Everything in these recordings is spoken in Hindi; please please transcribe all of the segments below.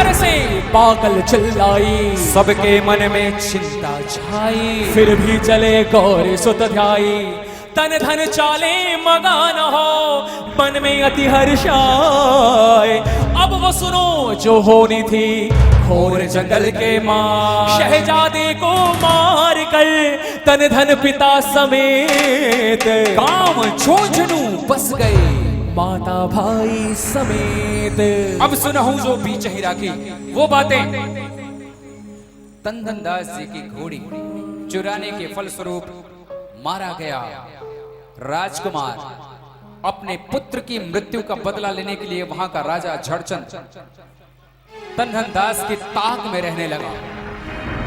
डर से पागल चिल्लाई, सबके मन में चिंता छाई। फिर भी चले गौर सुत ध्याई, तन धन चाले मगान हो, मन में अति हर्षाए। अब वो सुनो जो होनी थी घोर जंगल के मार, शहजादे को मार कर तन धन पिता समेत काम झुंझुनू बस गए माता भाई समेत। अब सुनहूं जो बीच हीरा की वो बातें। तन धन दास जी की घोड़ी चुराने के फलस्वरूप मारा गया। राजकुमार अपने पुत्र की मृत्यु का बदला लेने के लिए वहां का राजा झड़चंद तन धन दास की ताक में रहने लगा।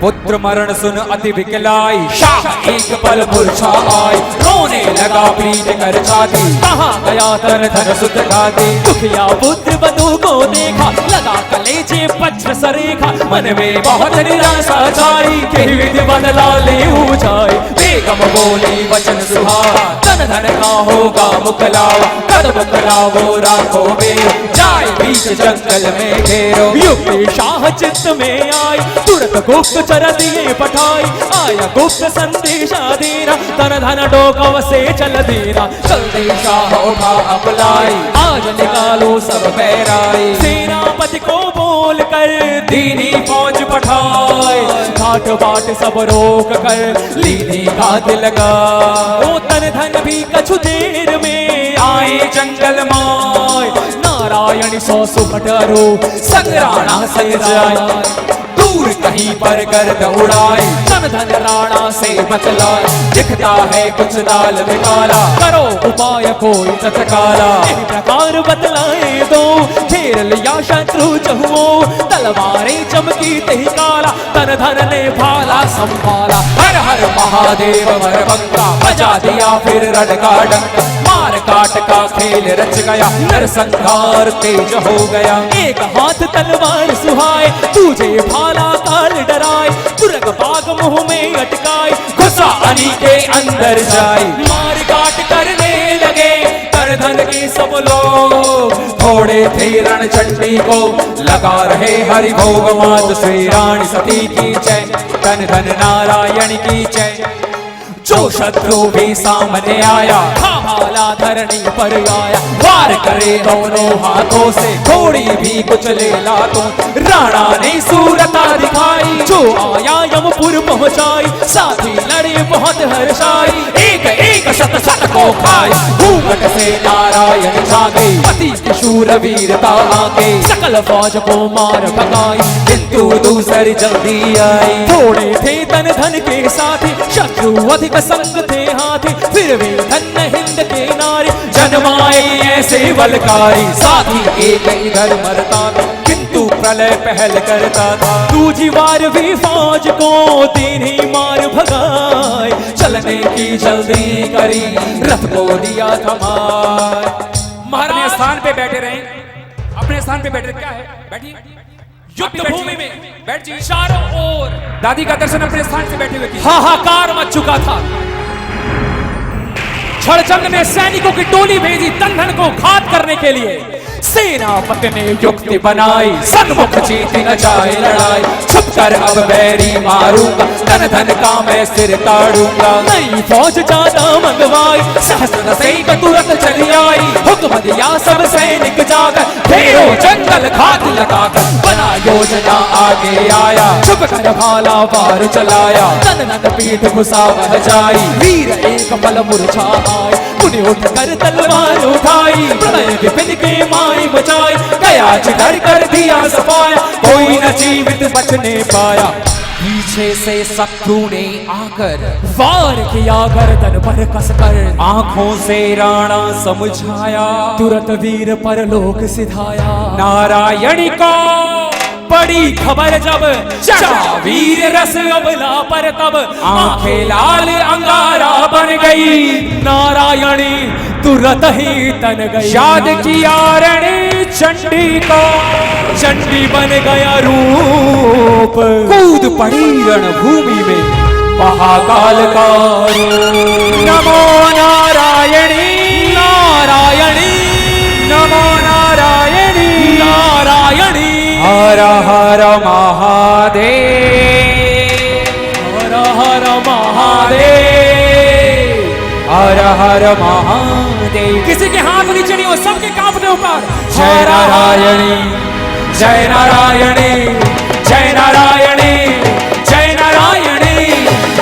पुत्र मरण सुन अति विकलाई, शाह एक पल मूर्छा आई, रोने लगा पीट कर छाती, कहाँ गया तन धन सुत गाती। दुखिया पुत्र बधू को देखा, लगा कलेजे वज्र सरेखा, मन में बहुत निराशा छाई, कि विधि बदला ले ऊंचाई। बेगम बोली वचन सुहावा, तन धन का होगा मुकलावा, कद मुकलावो राखो बेरो, जाए बीच जंगल में घेरो। युक्ति शाह चित्त में आई, तुरंत गुप्त चर दिए पठाई, आया गुप्त संदेशा देना, तन धन डोकव से चल देना। जल्दी शाह उठा अपलाई, आज निकालो सब बैराई। सेनापति को बोल कर दीनी फौज पठाए, घाट बाट सब रोक कर लीनी घात लगा। ओ तन धन भी कछु देर में आए जंगल माय, नारायण सौ सुभटरो संग्राणा से जाए। दूर कहीं पर गर्द उड़ाए, तन धन राणा से बतलाए, दिखता है कुछ दाल में काला, करो उपाय कोई तत्काला। इस प्रकार बतलाए दो, घेर लिया शत्रु चहुओ, तलवारें चमकी तही काला, तन धन ने भाला संभाला। हर हर महादेव भरभंगा, बजा दिया फिर रणका डंका, मार काट का खेल रच गया, नरसंहार तेज हो गया। एक हाथ तलवार सुहाए, तुझे भाला काल डराए, तुरग बाग मुंह में अटकाए, घुसा अनी के अंदर जाए। मार काट करने लगे कर धन के सब लोग, थोड़े थे रण चंडी को लगा रहे हरि भोग। मात श्री रानी सती की जय, तन धन नारायण की जय। जो शत्रु भी सामने आया, भाला धरणी पर आया, वार करे दोनों हाथों से, घोड़ी भी कुचले लातों। राणा ने सूरता दिखाई, जो आया यमपुर पहुंचाई, साथी लड़े बहुत हर्षाई, एक एक शत शत को खाई। घूंघट से नारायण जागे, पति की शूर वीरता आगे, सकल फौज को मार भगाई, किंतु दूसरी जल्दी आई। थोड़े थे तन धन के साथी, शत्रु अधिक संग थे हाथी, फिर भी धन्य हिंद के नारी, जन्माए ऐसे बलकारी। साथी एक इधर मरता था, किंतु प्रलय पहल करता था। दूजी बार भी फौज को तीन ही मार भगाए, चलने की जल्दी करी, रथ को दिया थमाए। महाराज स्थान पे बैठे रहे, अपने स्थान पे बैठे। क्या है, बैठिए। युद्ध भूमि में बैठ जी। चारों ओर दादी का दर्शन अपने स्थान से बैठे हुए की। हाहाकार मच चुका था। छड़चंद ने सैनिकों की टोली भेजी तन धन को घात करने के लिए। सेनापति ने युक्ति बनाई, सन्मुख जीती न जाए लड़ाई, छुप कर अब बैरी मारूंगा, तन धन का मैं सिर काटूंगा। नई फौज ज्यादा मंगवाई, सहस्त्र सैनिक तुरंत चली आई, हुक्म दिया सब सैनिक जाकर, घेरो जंगल घात लगाकर। बना योजना आगे आया, छुप कर भाला वार चलाया, तन धन पीठ घुसा बह जाई। वीर एक पल मूर्छा आए, उन्हें उठ कर तलवार उठाई, प्रलय विपिन के माई बचाई, गया जिधर कर दिया सफाया, कोई न जीवित बचने पाया। पीछे से शत्रु ने आकर वार किया गर्दन पर कसकर, आंखों से राणा समझाया, तुरंत वीर पर लोक सिधाया। नारायण को बड़ी खबर जब चढ़ा वीर रस अबला पर, तब आंखें लाल अंगारा बन गई, नारायणी तुरंत ही तन गई। याद किया रणी चंडी को, चंडी बन गया रूप, कूद पड़ी रणभूमि में महाकाल का रूप। नमो नारायणी नारायणी, नमो नारायणी नारायणी। हर हर महादेव, हर हर महादेव, हर हर महादेव। किसी के हाथ नीचे नहीं हो, सबके कांपने ऊपर। जय नारायणी, जय नारायणी, जय नारायणी, जय नारायणी,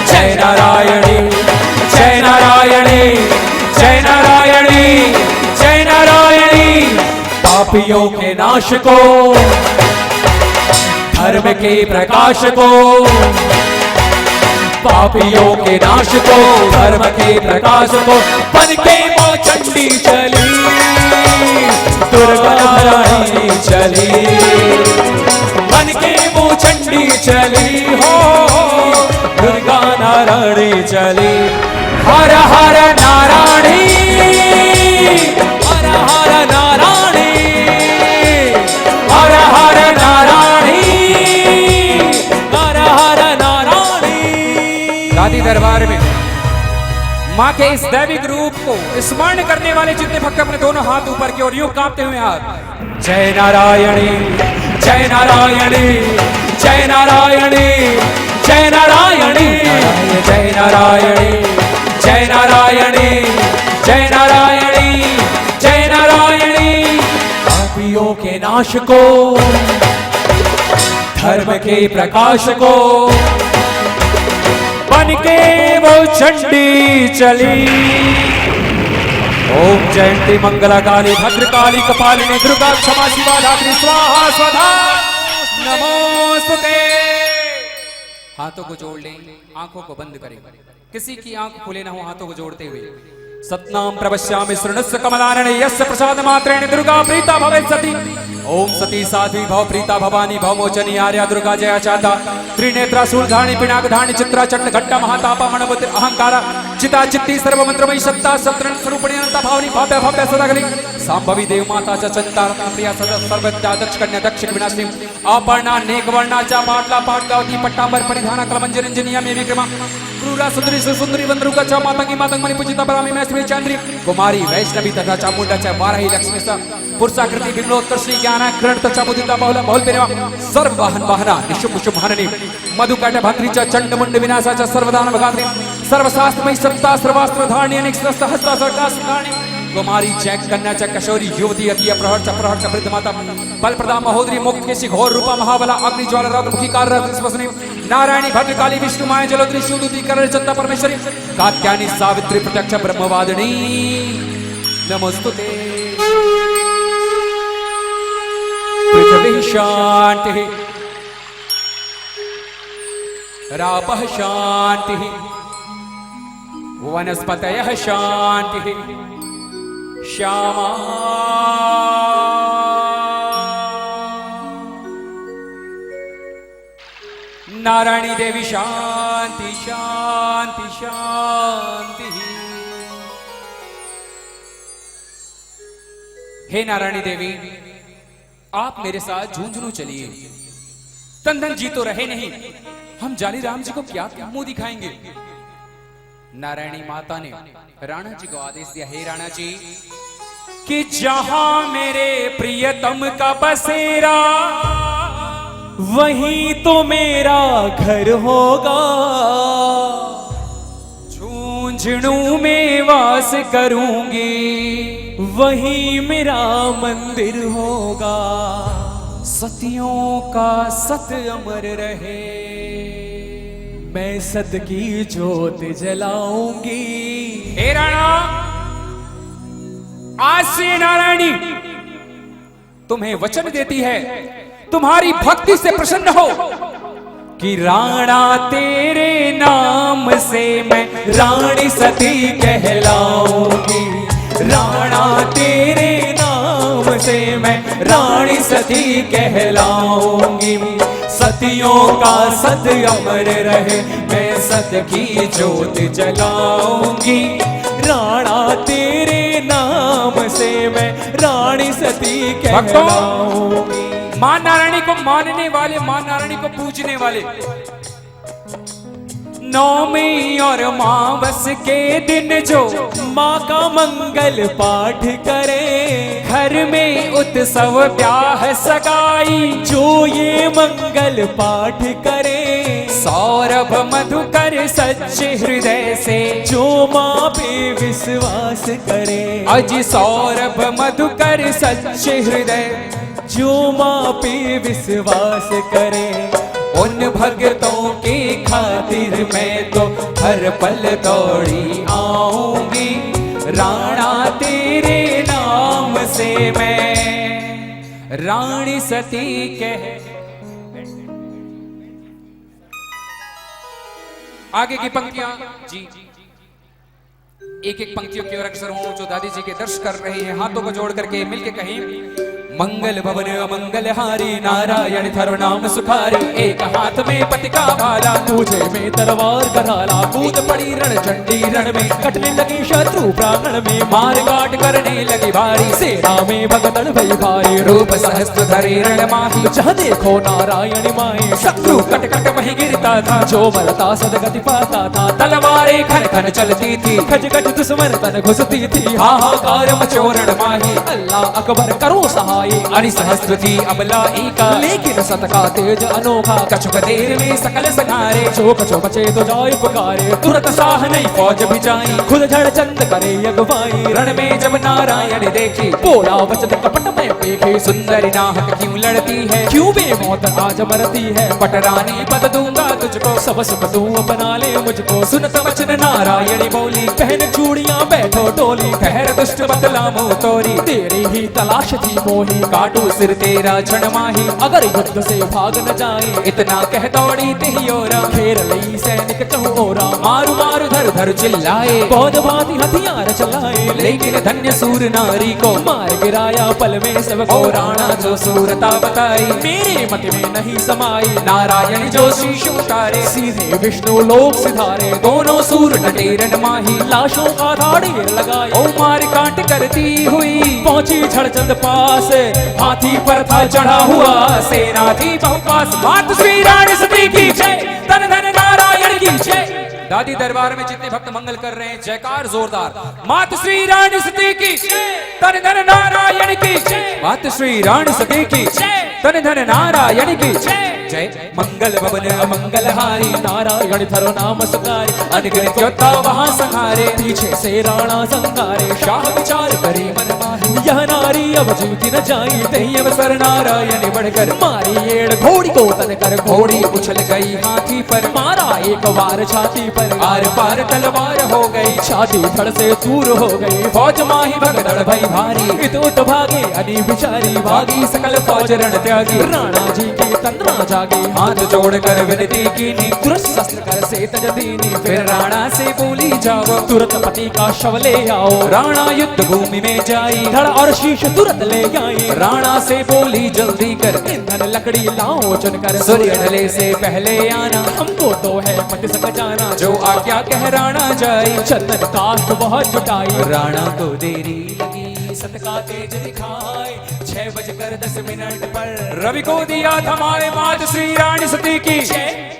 जय नारायणी, जय नारायणी, जय नारायणी, जय नारायणी। पापियों के नाश को, धर्म के प्रकाश को, पापियों के नाश को, धर्म के प्रकाश को, बन के वो चंडी चली, दुर्गा रानी चली, बन के वो चंडी चली हो, दुर्गा नारायणी चली। हर हर नारायणी, हर हर नारायणी, हर हर नारायणी, हर हर नारायणी। गादी दरबार में माँ के इस दैविक रूप को स्मरण करने वाले जितने भक्त अपने दोनों हाथ ऊपर की ओर यूं कांपते हुए हाथ। जय नारायणी, जय नारायणी, जय नारायणी, जय नारायणी, जय नारायणी, जय नारायणी, जय नारायणी, जय नारायणी। पापियों के नाश को, धर्म के प्रकाश को, बन के वो चंडी चली। ओम जयंती मंगला काली भद्रकाली कपालिनी दुर्गा क्षमा शिवा धात्री स्वाहा स्वधा नमोस्तुते। हाथों को जोड़ लें, आंखों को बंद करें, किसी की आंख खुले ना हो हाथों को जोड़ते हुए। सतनाम प्रवश्यामि शृणुस्य कमलानने यस्य प्रसाद मात्रेण दुर्गा प्रीता भवेत् सती। ओम सती साध्वी भव प्रीता भवानी भव मोचनी आर्या दुर्गा जया चाता त्रिनेत्रा शूलधारणी पिनाक धारणी चित्रा चंड घट्टा महातापा मणवति अहंकारा चिता चित्ती सर्वमंत्रमयी सत्ता सत्रण स्वरूपिणी अनंता भावनी भव्य भव्य सदागली सांभवी देव माता च चंता प्रिया सदा सर्वज्ञा दक्ष कन्या दक्ष विनाशिनी अपर्णा नेकवर्णा च पाटला पाटगावती पट्टांबर परिधाना कलमंजरिंजनिया में विक्रमा क्रूरा सुंदरी सुंदरी वंदरुका च मातंगी मातंगमणि पूजिता ब्राह्मी में श्री चंद्री कुमारी वैष्णवी तथा चामुंडा च वाराही लक्ष्मी स पुरुषाकृति विमलोत्कर्षणी ज्ञाना किरण तथा मुदिता बहुल बहुल पेरवा सर्व वाहन वाहना निशुभ शुभ हननी मधुकाट भात्री च चंड मुंड विनाशा च सर्वदान भगात्री सर्वशास्त्रमयी सत्ता सर्वास्त्र धारणी अनेक सहस्ता सरका धारणी कुमारी जय कन्या च कशोरी युवती अति प्रहर च वृद्ध माता बल प्रदा महोदरी मुक्त केशी घोर रूपा महाबला अग्नि ज्वाला रौद्रमुखी कारस्वसनी नारायणी भद्रकाली विष्णु माया जलोदरी शिवदूती करण चंदा परमेश्वरी कात्यायनी सावित्री प्रत्यक्ष ब्रह्मवादिनी नमोस्तुते। पृथ्वी शांति रापः शांति वनस्पतयः शांति श्यामा नारायणी देवी शांति शांति शांति। हे नारायणी देवी, आप मेरे साथ झुंझुनू चलिए। तन धन जी तो रहे नहीं, हम जानी राम जी को क्या मुंह दिखाएंगे। नारायणी माता ने राणा जी को आदेश दिया, हे राणा जी कि जहां मेरे प्रियतम का बसेरा वहीं तो मेरा घर होगा। झुंझुनू में वास करूंगी, वहीं मेरा मंदिर होगा। सतियों का सत अमर रहे, मैं सत की ज्योत जलाऊंगी। हे राणा, आज से नारायणी तुम्हें वचन देती है, तुम्हारी भक्ति से प्रसन्न हो कि राणा तेरे नाम से मैं रानी सती कहलाऊंगी। राणा तेरे नाम से मैं रानी सती कहलाऊंगी। सतियों का सत अमर रहे, मैं सत की ज्योत जलाऊंगी। राणा तेरे नाम से मैं रानी सती कहलाऊंगी। मां नारायणी को मानने वाले, मां नारायणी को पूजने वाले नौमी और मावस के दिन जो माँ का मंगल पाठ करे, घर में उत्सव ब्याह सगाई, जो ये मंगल पाठ करे, सौरभ मधुकर सच्चे हृदय से, जो माँ पे विश्वास करे। अज सौरभ मधुकर सच्चे हृदय, जो माँ पे विश्वास करे, उन भक्तों के खातिर मैं तो हर पल दौड़ी आऊंगी। राणा तेरे नाम से मैं रानी सती कह। आगे की पंक्तियां जी, एक एक पंक्तियों की ओर अक्सर हूं जो दादी जी के दर्श कर रहे हैं, हाथों को जोड़ करके मिलके कहें। मंगल भवन अमंगल हारी, नारायण थरो नाम सुखारी। एक हाथ में पति का भाला, तुझे में तलवार कराला। कूद पड़ी रण चंडी रण में, कटने लगी शत्रु प्रांगण में, मार काट करने लगी भारी। सेना में भगदड़ भई भारी, रूप सहस्त्र धरे रण माही, जहाँ देखो नारायण माए। शत्रु कट कट वहीं गिरता था, जो मरता सदगति पाता था। तलवारें खन खन चलती थी, खज खज दुश्मन तन घुसती थी। हाहाकार मचो रण माही, अल्लाह अकबर करो सहाय। अरि सहस्त्र थी अबलाई का, लेकिन सत का तेज अनोखा। कछुक देर में सकल संहारे, जो कछो बचे तो जाय पुकारे। तुरंत साह नहीं फौज भी जाई, खुद झड़ चंद करे अगवाई। रण में जब नारायण देखी, बोला वचन कपट में पेखे। सुंदरी नाहक क्यों लड़ती है, क्यों बेमौत आज मरती है। पटरानी पद दूंगा तुझको, सब सुख तू अपना ले मुझको। सुनत वचन नारायणी बोली, पहन चूड़ियां बैठो टोली। ठहर दुष्ट बदला मुंह तोरी, तेरी ही तलाश थी मोही। काटू सिर तेरा क्षण माही, अगर युद्ध से भाग न जाए। इतना कह दौड़ी तेही ओरा, घेर लई सैनिक चहु ओरा। मारू मारू धर धर चिल्लाए, बहुत भांति हथियार चलाए। लेकिन धन्य सूर नारी को मार गिराया पल में सब ओ राणा जो सूरता बताई, मेरे मत में नहीं समाई। नारायण जो शीश उतारे, सीधे विष्णु लोक सिधारे। दोनों सूर नटेरन माही, लाशों का था ढेर लगाए। ओ मार काट करती हुई पहुंची झड़चंद पास, हाथी पर था चढ़ा हुआ सेना थी बहुपास। मात श्री रानी सती की जय, तन धन नारायण की जय। दादी दरबार में जितने भक्त मंगल कर रहे हैं, जयकार जोरदार। मात श्री रानी सती की जय, तन धन नारायण की जय। मात श्री रानी सती की जय, तन धन नारायण की जय। जय मंगल भवन अमंगल हारी, नारायण थरो नाम सुखारी। अनगिनत योद्धा वहां संहारे, पीछे से राणा संगारे। शाह विचार करे मन माही, यह नारी अब जीती न जाई। तही अवसर नारायण बढ़कर, मारी एड़ घोड़ी को तन कर। घोड़ी उछल गई हाथी पर, मारा एक बार छाती पर। आर पार तलवार हो गई, छाती धड़ से दूर हो गई। फौज माही भगदड़ भई भारी, इतोत भागे अनी बिचारी। भागी सकल फौज रण त्यागी। राणा जी की तंद्रा जागी। हाथ जोड़कर विनती कीनी, तुरंत शस्त्र कर से तज दीनी। फिर राणा से बोली जाओ, तुरंत पति का शव ले आओ। राणा युद्ध भूमि में जाई, धड़ और शीश तुरंत ले आई। राणा से बोली जल्दी कर, ईंधन लकड़ी लाओ चुनकर। सूर्य ढले से पहले आना, हमको तो है पति सक जाना। जो आज्ञा कह राणा जाई। चंदन काष्ठ बहुत जुटाई। राणा को देरी लगी, सत का तेज दिखाए। 6:10 पर रवि को दिया थमाए। मात श्री रानी सती की जय।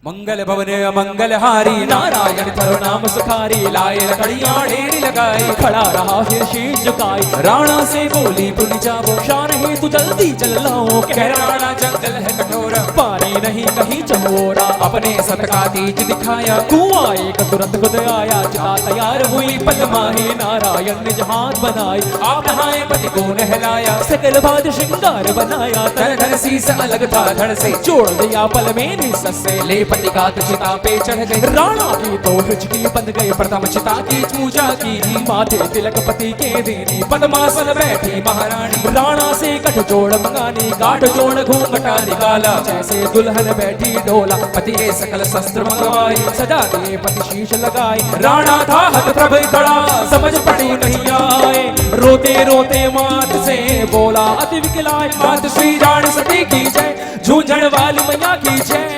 मंगल भवन अमंगल हारी, नारायण थरो नाम सुखारी। लाए लकड़ियां ढेर लगाई, खड़ा रहा फिर शीश झुकाई। राणा से बोली तुम जाओ, शान ही तू जल्दी चल लाओ। कह राणा जंगल है कठोर, पानी नहीं कहीं चहोरा। अपने सत का तेज दिखाया, कुआं एक तुरंत खुद आया। चिता तैयार हुई पल माही, नारायण ने हाथ बनाई। आप नहाए पति को नहलाया, सकल बाद श्रृंगार बनाया। धन धन शीस अलग था धड़ से, जोड़ दिया पल में निसस से। ले पति का चिता पे चढ़ गई। राणा की तो हिचकी बंद गई। प्रथम चिता की पूजा की, माथे तिलक पति के देनी। पद्मासन बैठी महारानी, राणा से कठ जोड़ मंगानी। काट जोड़ घूंघटा निकाला, जैसे दुल्हन बैठी डोला। पति के सकल शस्त्र मंगवाई, सजा दिए पति शीश लगाई। राणा था हतप्रभ खड़ा, समझ पड़ी नहीं आए। रोते रोते मात से बोला अति विकलाय। मात श्री रानी सती की जय, झूझण वाली मैया की जय।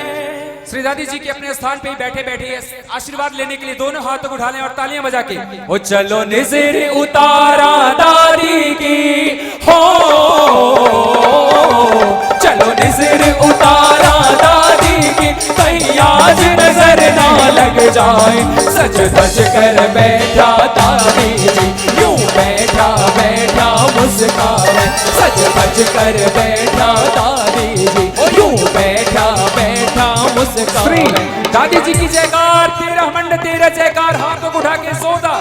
श्री दादी जी के अपने स्थान पे बैठे बैठे आशीर्वाद लेने के लिए दोनों हाथों को उठा लें और तालियां बजा के ओ चलो निज़र उतारा दादी की हो, चलो निज़र उतारा दादी की, कहीं आज नजर ना लग जाए। सच सच कर बैठा दादी जी, यूं यूं बैठा बैठा मुस्कावे, सज धज कर बैठा दादी जी, यूं बैठा बैठा मुस्कावे। दादी जी की जयकार, तेरा मंड तेरा जयकार, हाथों को उठा के सौदा।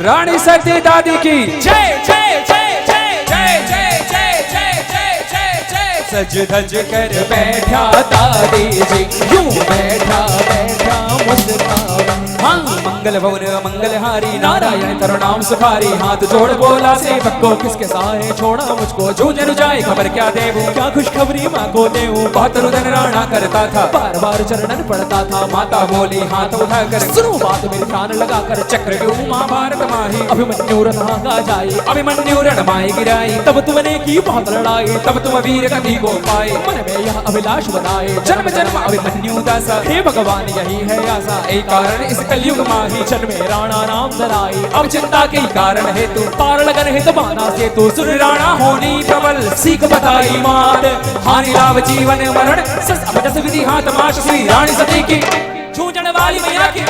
रानी सती दादी की जय जय जय जय जय जय जय जय जय जय जय। सज धज कर बैठा दादी जी, यूं बैठा बैठा मुस्कावे। हाँ मंगल भवन मंगलहारी, नारायण करुणाम सुखारी, हाथ जोड़ बोला सेवक को, किसके सहारे छोड़ा मुझको, जूझ जाए खबर क्या देवूं, क्या खुशखबरी माँ को देऊं। बहुत रुदन राणा करता था, बार बार चरणन पड़ता था, माता बोली हाथ उठाकर, सुनो बात मेरी ध्यान लगाकर, चक्रव्यूह महाभारत माही, अभिमन्यु रथा गा जाए, अभिमन्यु रण माई गिराई, तब तुमने की बहुत लड़ाई, तब तुम वीर गति को पाए, मन में यह अभिलाष बनाए, जन्म जन्म अभिमन्यु दासा, हे भगवान यही है आशा, एक कारण इस कलयुग माही, जन्मे राणा नाम धराई, अब चिंता के कारण है तू, पार लगन है तबाना से तू, सुर राणा होनी प्रबल, सीख बताई मात, हानि लाभ जीवन मरण, सस अपजस विधि हाथ माश, श्री रानी सती की छूचण वाली मैया की।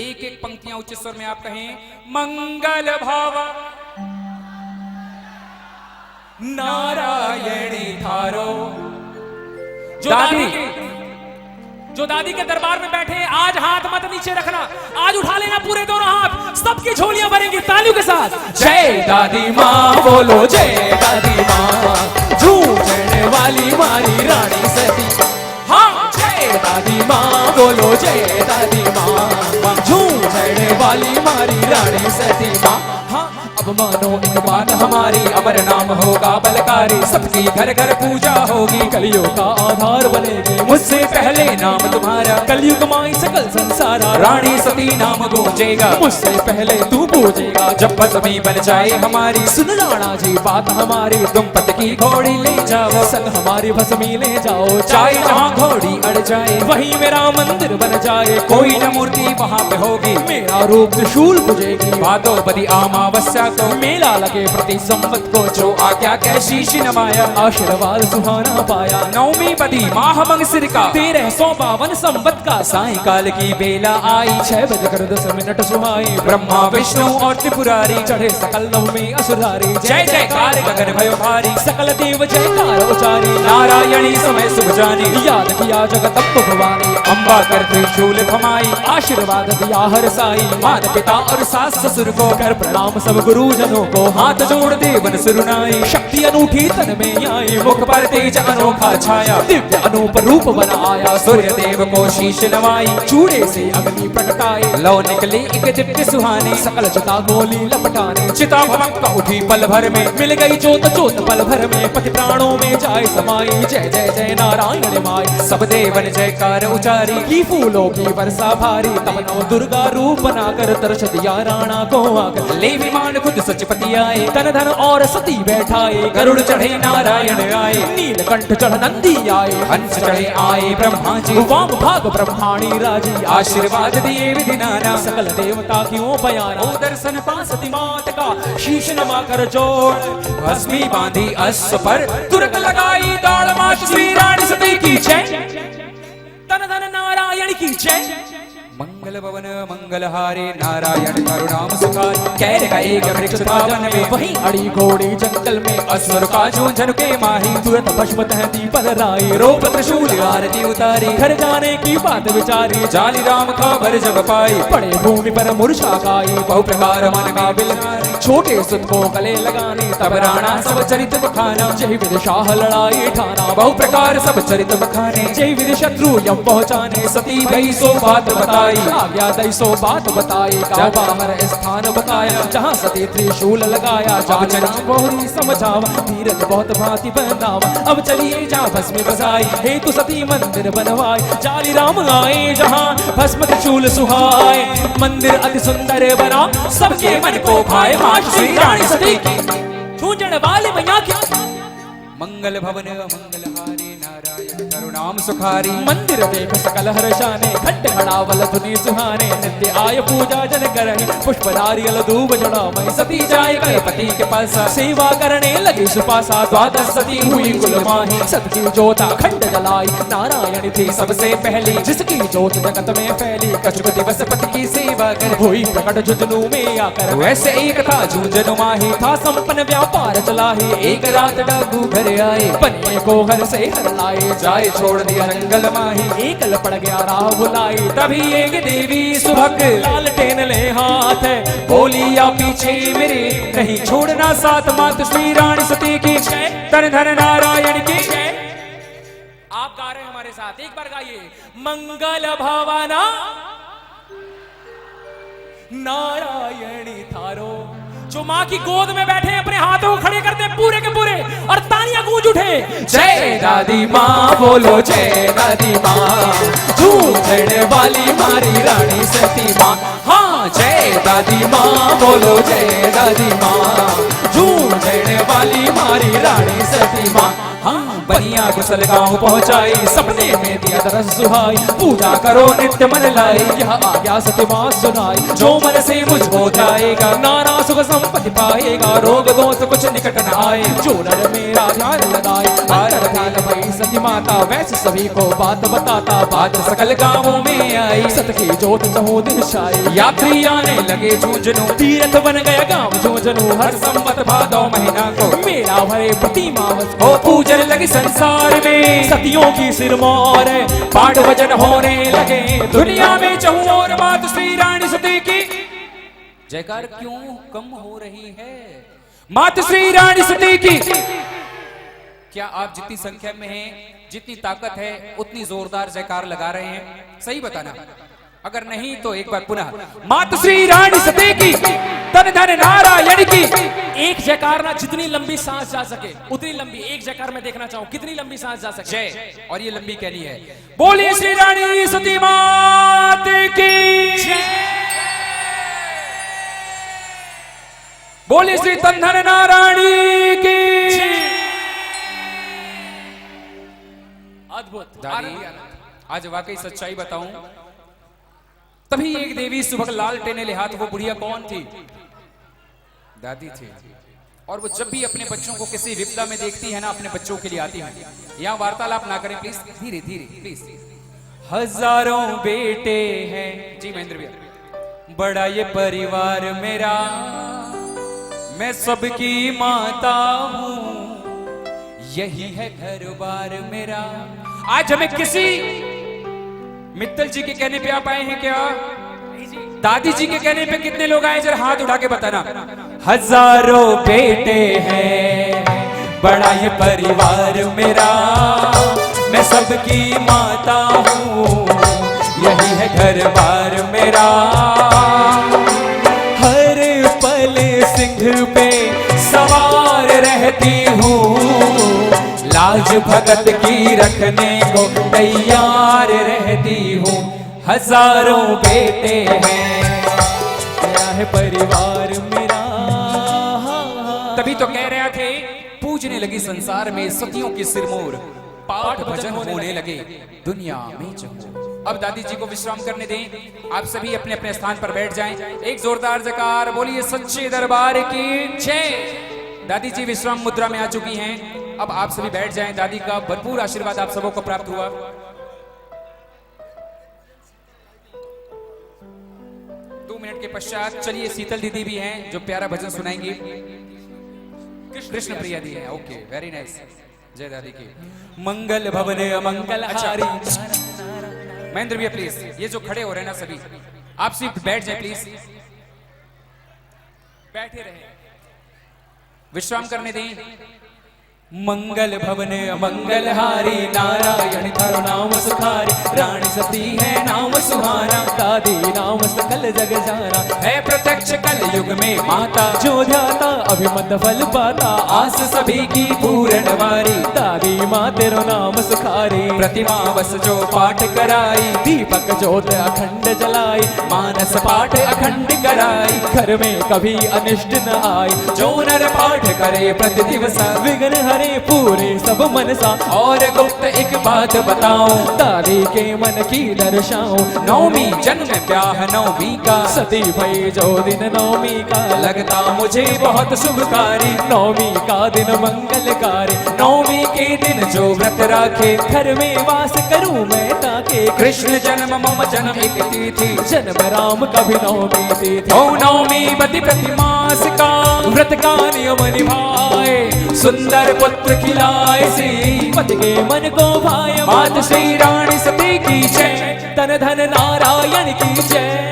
एक एक पंक्तियां उच्च स्वर में आप कहें, मंगल भावा नारायणी थारो। जो दादी के दरबार में बैठे, आज हाथ मत नीचे रखना, आज उठा लेना पूरे दोनों हाथ, सबकी झोलियां भरेंगी तालियों के साथ। जय दादी माँ बोलो, जय दादी माँ, झूठने वाली मारी रानी सती। हाँ जय दादी माँ बोलो, जय दादी माँ, झूठने वाली मारी रानी सती माँ। हाँ अब मानो एक बात हमारी, अमर नाम होगा बलकारी, सबकी घर घर पूजा होगी, कलयुग का आधार बनेगी, मुझसे पहले नाम तुम्हारा, कलयुग माई सकल संसारा, रानी सती नाम गूंजेगा, मुझसे पहले तू पूजेगा, जब पत्नी बन जाए हमारी, सुन राणा जी बात हमारी, तुम पत की घोड़ी ले जाओ, संग हमारी भस्मी ले जाओ, चाहे जहाँ घोड़ी अड़ जाए वहीं मेरा मंदिर बन जाए, कोई न मूर्ति वहाँ पे होगी, मेरा रूप त्रिशूल पूजेगी, भादो बदी अमावस्या को, मेला लगे प्रति संवत को, जो आज्ञा कह शीश नवाया, आशीर्वाद सुहाना पाया, नवमी बदी माह मंगसिर का, 1352 संवत का, सायंकाल की बेला आई, 6 बजकर 10 मिनट सुहाई, ब्रह्मा विष्णु और त्रिपुरारी, चढ़े सकल नव में असुरारी, जय जयकार गगन भयो भारी, सकल देव जयकार उचारी, नारायणी समय शुभ जानी, याद किया जगदम्ब भवानी, अम्बा कर त्रिशूल थमाई, आशीर्वाद दिया हर साई, माता पिता और सास ससुर को कर प्रणाम, सब गुरुजनों को हाथ जोड़ देवन सुरनाई, शक्ति अनूठी तन में आई, मुख पर तेज अनोखा छाया, दिव्य अनूप रूप बना आया, सूर्य देव को शीश नवाई, चूड़े से अग्नि प्रगटाए, लौ निकले एक दिव्य सुहाने, सकल चिता गोली लपटाने, चिता भमक का उठी पल भर में, मिल गई जोत जोत पल भर में, पति प्राणों में जाए समाई, जय जय जय नारायण माई, सब देवन जयकार उचारी, की फूलों की वर्षा भारी, तब नौ दुर्गा रूप बनाकर दर्श दिया राणा को आकर, ले विमान खुद सचपति आए, तन धन और सती बैठाए, गरुड़ चढ़े नारायण आए, नीलकंठ चढ़ नंदी आए, हंस चढ़े आए ब्रह्मा जी, वाम भाग ब्रह्माणी राजी, आशीर्वाद दिए विधि नाना, सकल देवता क्यों बयाना, ओ दर्शन पा सती मात का, शीश नमा कर जोड़, भस्मी बांधी अश्व पर, तुरंत लगाई दौड़ मात, श्री रानी सती की जय, तन धन नारायण की जय। मंगल भवन मंगलहारी, नारायण करुणाम सुखारी, कैर का एक वृक्ष था वन में, वहीं अड़ी घोड़ी जंगल में, असुर का झुंझुन के माही, तुरंत भस्म तहती पर राई, रोप त्रिशूल आरती उतारी, घर जाने की बात विचारी, जाली राम खबर जब पाई, पड़े भूमि पर मूर्छा खाई, बहु प्रकार मन में बिलखारी, छोटे सुत को गले लगाने, तब राणा सब चरित बखाना, जय विधि शाह लड़ाई ठाना, बहु प्रकार सब चरित बखाने, जय विधि शत्रु यम पहुँचाने, सती भई सो बात बताई, आज्ञा दई सो बात बताई, गाँव बाहर स्थान बताया, जहाँ सती त्रिशूल लगाया, जहाँ चली बहुरी समझावा, तीरथ बहुत भांति बनावा, अब चलिए जहाँ भस्म बसाई, हेतु सती मंदिर बनवाई, जाली राम आए जहाँ भस्म त्रिशूल सुहाए, मंदिर अति सुंदर बना, सबके मन को भाए, माँ श्री रानी सती की छूचण वाली मैया की। मंगल भवन मंगलहारी, नारायण करुणा नाम सुखारी। मंदिर देख सकल हर्षाने, घंट घड़ावल धुनि सुहाने। नित्य आय पूजा जन करहि, पुष्प नारियल धूप चढ़ावै। सती जाय गणपति के पास, सेवा करने लगी सुपासा। द्वादश सती हुई कुल माही, सतकी जोत अखंड जलाई। नारायण थी सबसे पहली, जिसकी जोत जगत में फैली। कछुक दिवस पति की सेवा कर, हुई प्रकट झुंझुनू में आकर। वैसे एक था झुंझुनू माही, था संपन्न व्यापार चला ही। एक रात डाकू घर आए, बनिए को घर से हर लाए। जाए छोड़ दिया जंगल माही। एकल पड़ गया राह बुलाई, तभी एक देवी सुभग लालटेन ले हाथ है। बोली या पीछे मेरे, नहीं छोड़ना साथ। मात श्री रानी सती की तन धन नारायण की। आप गा रहे हैं हमारे साथ, एक बार गाइए। मंगल भवना नारायणी थारो। जो माँ की गोद में बैठे अपने हाथों को खड़े करते पूरे के पूरे और तालियां गूंज उठे। जय दादी माँ बोलो, जय दादी माँ। झूठने वाली मारी रानी सती माँ। हाँ जय दादी माँ बोलो, जय दादी माँ। झूठने वाली मारी रानी सती माँ। हाँ बनिया कुशल गांव पहुंचाई, सपने में दिया दरस सुहाई। पूजा करो नित्य मन लाई, यह आज्ञा सती माँ सुनाई। जो मन से मुझको ध्याएगा, नाना सुख संपत्ति पाएगा। रोग दोष कुछ निकट न आए, जो नर मेरा ध्यान लगाए। अंतर ध्यान भई सती माता, वैसे सभी को बात बताता। बात सकल गांवों में आई, सत की जोत चहुं दिशाई। यात्री आने लगे झुंझुनू, तीर्थ बन गया गांव झुंझुनू। हर संवत भादौ महीना को मेला भरे प्रतिमा हो पूजन लगी संसार में। सतियों की सिरमौर है, पाठ भजन होने लगे दुनिया में। चहुं और मात श्री रानी सती की जयकार क्यों कम हो रही है? मात श्री रानी सती की। क्या आप जितनी संख्या में हैं, जितनी ताकत है, उतनी जोरदार जयकार लगा रहे हैं? सही बताना, अगर नहीं तो एक बार पुनः। मात श्री रानी सती की तन धन नारायण की। एक जयकार ना जितनी लंबी सांस जा सके उतनी लंबी। एक जयकार मैं देखना चाहूं कितनी लंबी सांस जा सके। जय, और ये लंबी कहनी है। बोलिए श्री रानी सती मात की। बोलिए श्री तन धन नारायणी की। अद्भुत। दादी, आज वाकई सच्चाई बताऊं, तभी एक देवी सुबह लाल टेने ले हाथ। वो बुढ़िया कौन थी? दादी थी। और वो जब भी अपने बच्चों को किसी विपदा में देखती है ना, अपने बच्चों के लिए आती है। यहाँ वार्तालाप ना करें प्लीज, धीरे धीरे प्लीज। हजारों बेटे हैं, जी महेंद्र भैया, बड़ा ये परिवार मेरा। मैं सबकी माता हूँ, यही है घर बार मेरा। आज हमें किसी मित्तल जी के कहने पे आप आए हैं क्या? दादी जी के कहने पे कितने लोग आए? जरा हाथ उठा के बताना। हजारों बेटे हैं, बड़ा ये परिवार मेरा। मैं सबकी माता हूँ, यही है घर बार मेरा। हर पल सिंह पे सवार रहती हूँ, लाज भगत की रखने को तैयार रहती हूँ। हजारों बेटे हैं, क्या है परिवार मेरा। तभी तो कह रहे थे, पूजने लगी संसार में सतियों की सिरमौर। पाठ भजन होने लगे दुनिया में चहुं। अब दादी जी को विश्राम करने दें। आप सभी अपने अपने स्थान पर बैठ जाएं। एक जोरदार जयकार बोलिए सच्चे दरबार की जय। दादी जी विश्राम मुद्रा में आ चुकी हैं। अब आप सभी बैठ जाएं। दादी का भरपूर आशीर्वाद आप सबों को प्राप्त हुआ। 2 मिनट के पश्चात चलिए शीतल दीदी भी हैं जो प्यारा भजन सुनाएंगी। कृष्ण प्रिया दी है। Okay, very nice. जय दादी की। मंगल भवन अमंगल हारी। महेंद्र भैया प्लीज, ये जो खड़े हो रहे हैं ना सभी, आप सिर्फ बैठ जाए प्लीज, बैठे रहे, विश्राम करने दें। मंगल भवन मंगल हारी, नारायण थारो नाम सुखारी। रानी सती है नाम सुहाना, दादी नाम सकल जग जाना। है प्रत्यक्ष कल युग में माता, जो ध्याता अभिमत फल पाता। आस सभी की पूर्ण वारी, दादी माँ तेरो नाम सुखारी। प्रतिमा बस जो पाठ कराई, दीपक ज्योत अखंड जलाई। मानस पाठ अखंड कराई, घर में कभी अनिष्ट न आए। जो नर पाठ करे प्रति दिवस, विघ्न करे पूरे सब मन सा। और गुप्त एक बात बताऊं, दादी के मन की दर्शाऊं। नौमी जन्म ब्याह नौमी का, सती भई जो दिन नौमी का, लगता मुझे बहुत शुभकारी। नौमी का दिन मंगलकारी। नौमी के दिन जो व्रत राखे, घर में वास करूं मैं ताके। कृष्ण जन्म मम जन्म एक तिथि, जन्म राम का भी नौमी तिथि। ओ नौमी बति प्रतिमास का, व्रत का नियम निभाए, सुंदर पुत्र खिलाए सी। पति के मन को भाए, मात श्री रानी सती की जय। तन धन नारायण की जय।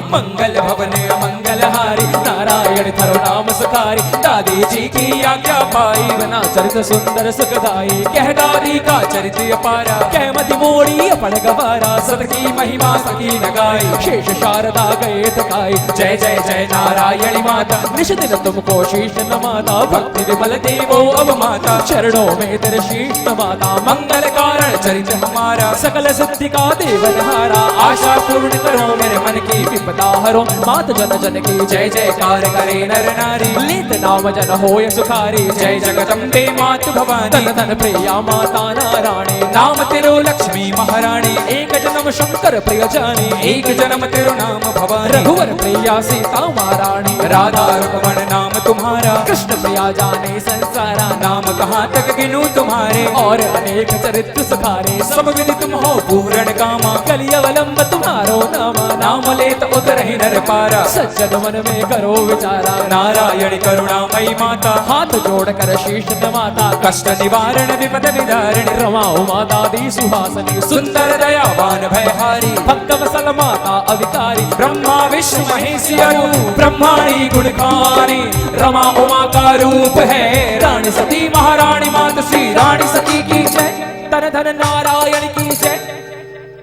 मंगल भवन मंगल हारी, नारायण थरो नाम सुखारी। दादी जी की आज्ञा पाई, बना चरित सुंदर सुखदाई। कह दादी का चरित्र अपारा, कह मति मोड़ी पढ़ गवारा। सत की महिमा सकी न गाई, शेष शारदा गए तकाई। जय जय जय नारायणी माता। निश दिन तुमको शीश नमाता, भक्ति विमल देवो अब माता, चरणों में तेरे शीश नमाता। मंगल कारण चरित्र हमारा, सकल सिद्धि का देवनहारा। आशा पूर्ण करो मेरे मन की, विपदा हरो मात जन जन की। जय जयकार करे नर नारी, लेत नाम जन होय सुखारी। जय जगदम्बे मातु भवानी, तन तन प्रिया माता नारायणी। नाम तेरो लक्ष्मी महारानी, एक जन्म शंकर प्रिय जानी। एक जन्म तेरो नाम भवानी। रघुवर प्रिया सीता महारानी। राधा रुक्मण नाम तुम्हारा, कृष्ण प्रिया जाने संसारा। नाम कहाँ तक गिनूं तुम्हारे, और अनेक चरित्र सुखारे। सब विधि तुम हो पूर्ण कामा, कलि अवलंब तुम्हारो नामा। नाम लेत उतरहि नर पारा। सज्जन मन में करो विचारा। नारायण करुणामयी माता, हाथ जोड़ कर शीश नमाता। कष्ट निवारण विपद विदारिणी, रमा उमा दादी सुहासनी। सुंदर दयावान भयहारी, भक्त वसल माता अविकारी। ब्रह्मा विष्णु महेश अनु, ब्रह्माणी गुणखानी। रमा उमा का रूप है, रानी सती महारानी मात श्री रानी सती की जय। तन धन नारायण की जय।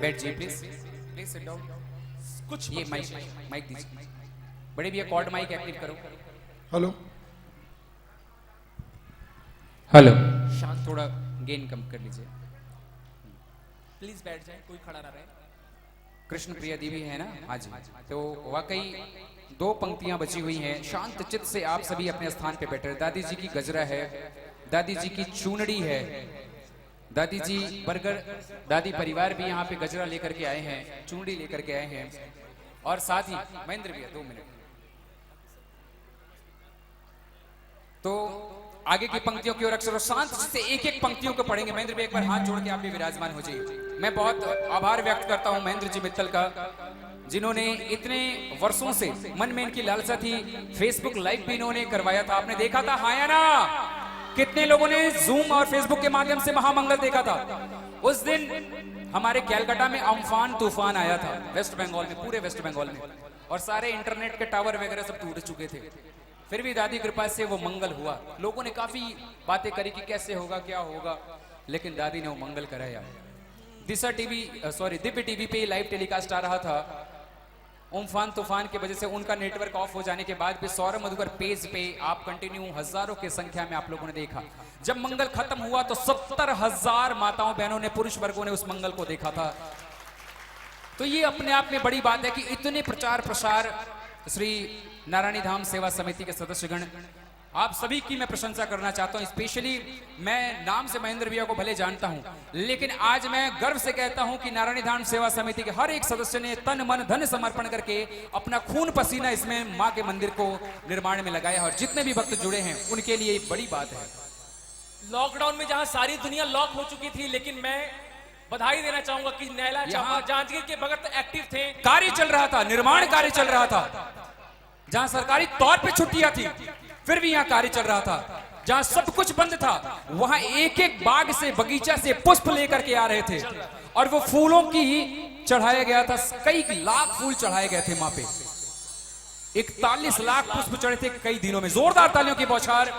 बैठ जी प्लीज, प्लीज सिट डाउन। कुछ ये माइक दीजिए, बड़े भैया कॉर्ड माइक एक्टिव करो। हेलो हेलो, शांत, थोड़ा गेन कम कर लीजिए। प्लीज बैठ जाए, कोई खड़ा ना रहे। कृष्ण प्रिया देवी है ना? हाँ जी। तो वाकई दो पंक्तियां बची हुई हैं। शांत चित्त से आप सभी अपने स्थान पे बैठे। दादी जी की गजरा है, दादी जी की चूनड़ी है, दादी जी बर्गर, दादी परिवार भी यहाँ पे गजरा लेकर के आए हैं, चूनड़ी लेकर के आए हैं। और साथ ही महेंद्र भैया 2 मिनट, तो आगे की पंक्तियों की ओर अक्षरों शांत से एक एक पंक्तियों को पढ़ेंगे। महेंद्र भैया एक बार हाथ जोड़ के आप भी विराजमान हो जाइए। मैं बहुत आभार व्यक्त करता हूं महेंद्र जी मित्तल का, जिन्होंने इतने वर्षों से मन में इनकी लालसा थी। फेसबुक लाइव भी इन्होंने करवाया था, आपने देखा था हाँ या ना? कितने लोगों ने जूम और फेसबुक के माध्यम से महामंगल देखा था। उस दिन हमारे कैलकाटा में अम्फान तूफान आया था, वेस्ट बंगाल में, पूरे वेस्ट बंगाल में, और सारे इंटरनेट के टावर वगैरह सब टूट चुके थे। फिर भी दादी कृपा से वो मंगल हुआ। लोगों ने काफी बातें करी कि कैसे होगा, क्या होगा, लेकिन दादी ने वो मंगल कराया। दिशा टीवी, दिव्य टीवी पे लाइव टेलीकास्ट आ रहा था। उम्फान तूफान की वजह से उनका नेटवर्क ऑफ हो जाने के बाद भी सौरभ मधुकर पेज पे आप कंटिन्यू हजारों की संख्या में आप लोगों ने देखा। जब मंगल खत्म हुआ तो 70,000 माताओं बहनों ने, पुरुष वर्गों ने उस मंगल को देखा था। तो ये अपने आप में बड़ी बात है कि इतने प्रचार प्रसार श्री नारायणी धाम सेवा समिति के सदस्यगण, आप सभी की मैं प्रशंसा करना चाहता हूं। स्पेशली मैं नाम से महेंद्र भैया को भले जानता हूं, लेकिन आज मैं गर्व से कहता हूं कि नारायणी धाम सेवा समिति के हर एक सदस्य ने तन मन धन समर्पण करके अपना खून पसीना इसमें मां के मंदिर को निर्माण में लगाया, और जितने भी भक्त जुड़े हैं उनके लिए बड़ी बात है। लॉकडाउन में जहां सारी दुनिया लॉक हो चुकी थी, लेकिन मैं बधाई देना चाहूंगा कि नैला चापा जांजगीर के भगत एक्टिव थे। कार्य चल रहा था, निर्माण कार्य चल रहा था, जहां सरकारी तौर पे छुट्टियां थी फिर भी यहाँ कार्य चल रहा था। जहां सब कुछ बंद था वहां एक एक बाग से, बगीचा से पुष्प लेकर के आ रहे थे, और वो फूलों की चढ़ाया गया था। कई लाख फूल चढ़ाए गए थे मां पे, 41 लाख पुष्प चढ़े थे कई दिनों में। जोरदार तालियों की बौछार।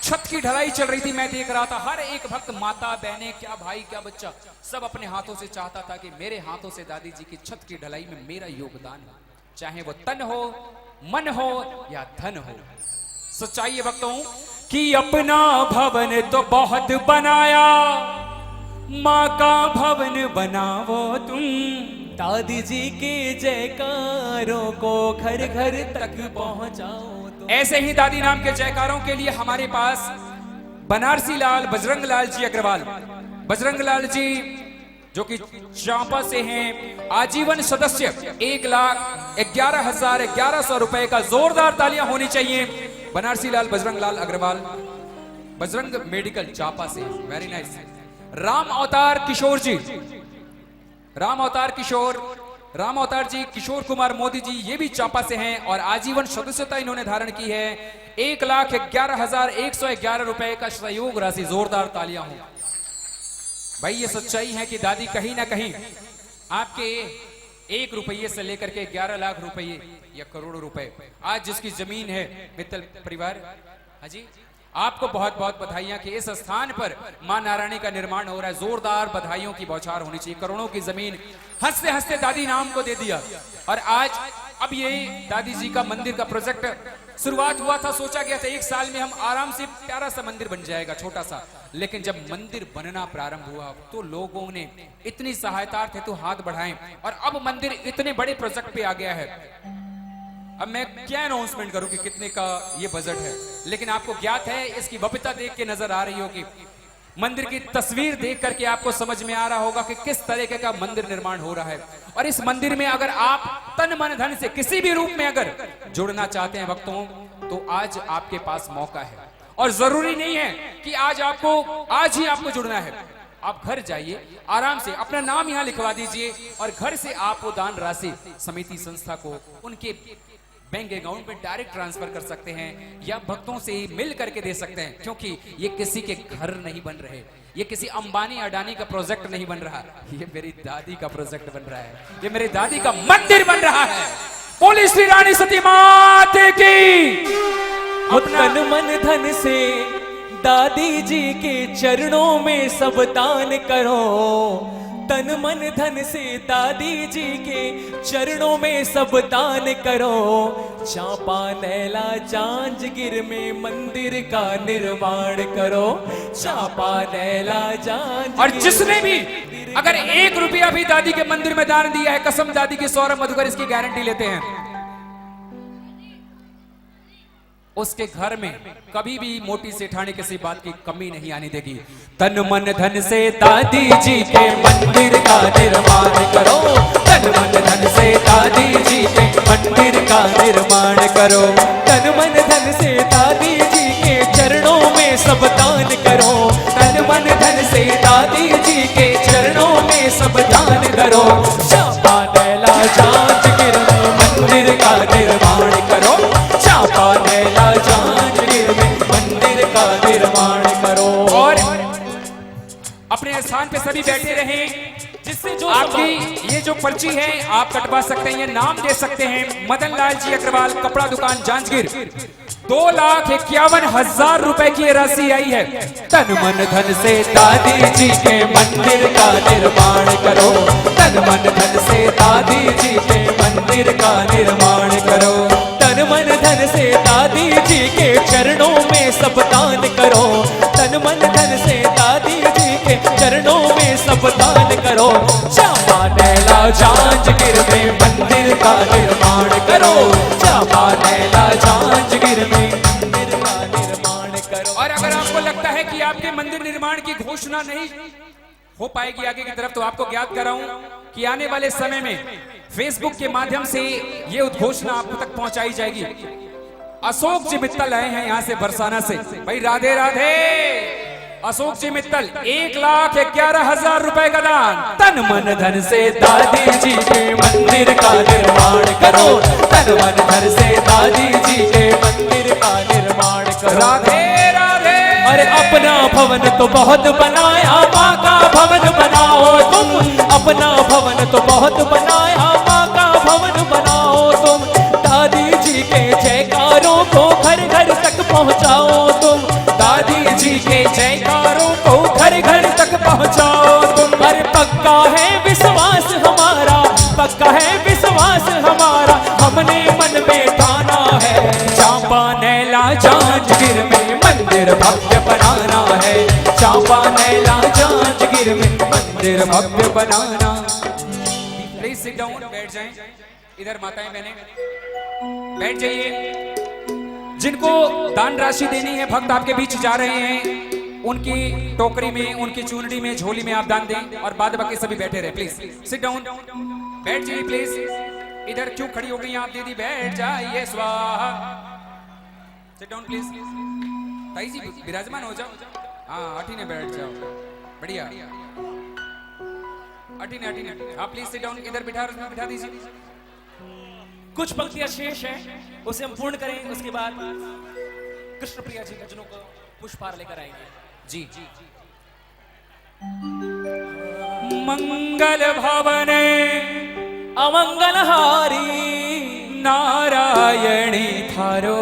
छत की ढलाई चल रही थी, मैं देख रहा था। हर एक भक्त, माता बहने, क्या भाई क्या बच्चा, सब अपने हाथों से चाहता था कि मेरे हाथों से दादी जी की छत की ढलाई में मेरा योगदान हो, चाहे वो तन हो, मन हो या धन हो। सच्चाई भक्तों कि अपना भवन तो बहुत बनाया, माँ का भवन बनाओ तुम। दादी जी के जयकारों को घर घर तक पहुंचाओ। ऐसे ही दादी नाम के जयकारों के लिए हमारे पास बनारसी लाल बजरंग लाल जी अग्रवाल। बजरंग लाल जी जो कि चांपा से हैं, आजीवन सदस्य, 1,11,1100 रुपए का जोरदार तालियां होनी चाहिए। बनारसी लाल बजरंग लाल अग्रवाल, बजरंग मेडिकल चांपा से, वेरी नाइस। राम अवतार किशोर जी, राम अवतार किशोर, राम अवतार जी, किशोर कुमार मोदी जी, ये भी चांपा से हैं और आजीवन सदस्यता इन्होंने धारण की है। 1,11,111 रुपए का सहयोग राशि, जोरदार तालियां हो भाई। ये सच्चाई है कि दादी कहीं ना कहीं आपके 1 रुपये से लेकर के 11 लाख रुपए या करोड़ों रुपए, आज जिसकी जमीन है मित्तल परिवार, हाजी आपको बहुत बहुत बधाइयां कि इस स्थान पर मां नारायणी का निर्माण हो रहा है। जोरदार बधाइयों की बौछार होनी चाहिए। करोड़ों की जमीन हंसते हंसते दादी नाम को दे दिया और आज अब ये दादी जी का मंदिर का प्रोजेक्ट शुरुआत हुआ था, सोचा गया था 1 साल में हम आराम से प्यारा सा मंदिर बन जाएगा, छोटा सा। लेकिन जब मंदिर बनना प्रारंभ हुआ तो लोगों ने इतनी सहायता थे तो हाथ बढ़ाएं और अब मंदिर इतने बड़े प्रोजेक्ट पे आ गया है। अब मैं क्या अनाउंसमेंट करूं कि कितने का ये बजट है, लेकिन आपको ज्ञात है, इसकी भव्यता देख के नजर आ रही होगी, मंदिर की तस्वीर देख करके आपको समझ में आ रहा होगा कि किस तरीके का मंदिर निर्माण हो रहा है। और इस मंदिर में अगर आप तन मन धन से किसी भी रूप में अगर जुड़ना चाहते हैं भक्तों, तो आज आपके पास मौका है। और जरूरी नहीं है कि आज ही आपको जुड़ना है। आप घर जाइए, आराम से अपना नाम यहाँ लिखवा दीजिए और घर से आप वो दान राशि समिति संस्था को उनके बैंक अकाउंट में डायरेक्ट ट्रांसफर कर सकते हैं या भक्तों से ही मिल करके दे सकते हैं, क्योंकि ये किसी के घर नहीं बन रहे, ये किसी अंबानी अडानी का प्रोजेक्ट नहीं बन रहा, ये मेरी दादी का प्रोजेक्ट बन रहा है, ये मेरी दादी का मंदिर बन रहा है। बोली श्री रानी सती माता की। तन मन धन से दादी जी के चरणों में सब दान करो, तन मन धन से दादी जी के चरणों में सब दान करो। चांपा नैला जांजगीर में मंदिर का निर्माण करो, चांपा नैला जांजगीर। और जिसने भी अगर 1 रुपया भी दादी के मंदिर में दान दिया है, कसम दादी की सौरभ मधुकर इसकी गारंटी लेते हैं, उसके घर में कभी भी मोटी सेठानी किसी बात की कमी नहीं आने देगी। तन मन धन से दादी जी के मंदिर का निर्माण करो, तन मन धन से दादी जी के मंदिर का निर्माण करो, तन मन धन से दादी जी के चरणों में सब दान करो, तन मन धन से दादी जी के चरणों में सब दान करो। चांपा नैला जांजगीर में मंदिर का निर्माण करो, चांपा नैला जांजगीर में मंदिर का निर्माण करो। और अपने स्थान पे सभी बैठे रहें, जिससे जो आपकी ये जो पर्ची है आप कटवा सकते हैं, ये नाम दे सकते हैं। मदन लाल जी अग्रवाल, कपड़ा दुकान जांजगीर, 2,51,000 रुपए की राशि आई है। तन मन धन से दादी जी के मंदिर का निर्माण करो, तन मन धन से दादी जी के मंदिर का निर्माण करो, तन मन धन से दादी जी के चरणों में सब दान करो, तन मन धन से दादी जी के चरणों में सब दान करो। चांपा नैला जांजगीर में मंदिर का निर्माण करो, चांपा नैला जांजगीर में मंदिर का निर्माण करो। और अगर आपको लगता है कि आपके मंदिर निर्माण की घोषणा नहीं हो पाएगी आगे की तरफ, तो आपको ज्ञात कराऊं कि आने वाले समय में फेसबुक के माध्यम से ये उद्घोषणा आपको तक पहुंचाई जाएगी। अशोक जी मित्तल आए हैं यहाँ से बरसाना से, भाई राधे राधे। अशोक जी मित्तल, 1,11,000 रुपए का दान। तन मन धन से दादी जी के मंदिर का निर्माण करो, तन मन धन से दादी जी के मंदिर का निर्माण करो। राधे राधे। अरे अपना भवन तो बहुत बनाया, माँ का भवन बनाओ तुम, अपना भवन तो बहुत बनाया, माँ का भवन बनाओ तुम। दादी जी के जयकारों को घर घर तक पहुँचाओ तुम, दादी जी के जयकारों को घर घर तक पहुँचाओ तुम। अरे पक्का है विश्वास हमारा, पक्का है विश्वास हमारा, हमने मन में ठाना है। चांपा नैला जांजगीर में मंदिर भव्य बनाना है, चांपा नैला जांजगीर में मंदिर भव्य बनाना। प्लीज सिट डाउन, बैठ जाएं। इधर माताएं बहनें बैठ जाइए। जिनको दान राशि देनी है, भक्त आपके बीच जा रहे हैं, उनकी टोकरी में, उनकी चुनरी में, झोली में आप दान दें और बाद बाकी सभी बैठे रहे। प्लीज सिट डाउन, बैठ जाइए प्लीज। इधर क्यों खड़ी हो गई आप दीदी, बैठ जाइए, स्वाहा। Sit down please. ताई जी विराजमान हो जाओ। हाँ अठीने बैठ जाओ, बढ़िया। अठीने हाँ प्लीज सिट डाउन। इधर बिठा दीजिए। कुछ पंक्तियां शेष हैं, उसे हम पूर्ण करें, उसके बाद कृष्ण प्रिया जी भजनों को पुष्पहार लेकर आएंगे। जी मंगल भवने अमंगलहारी नारायणी थारो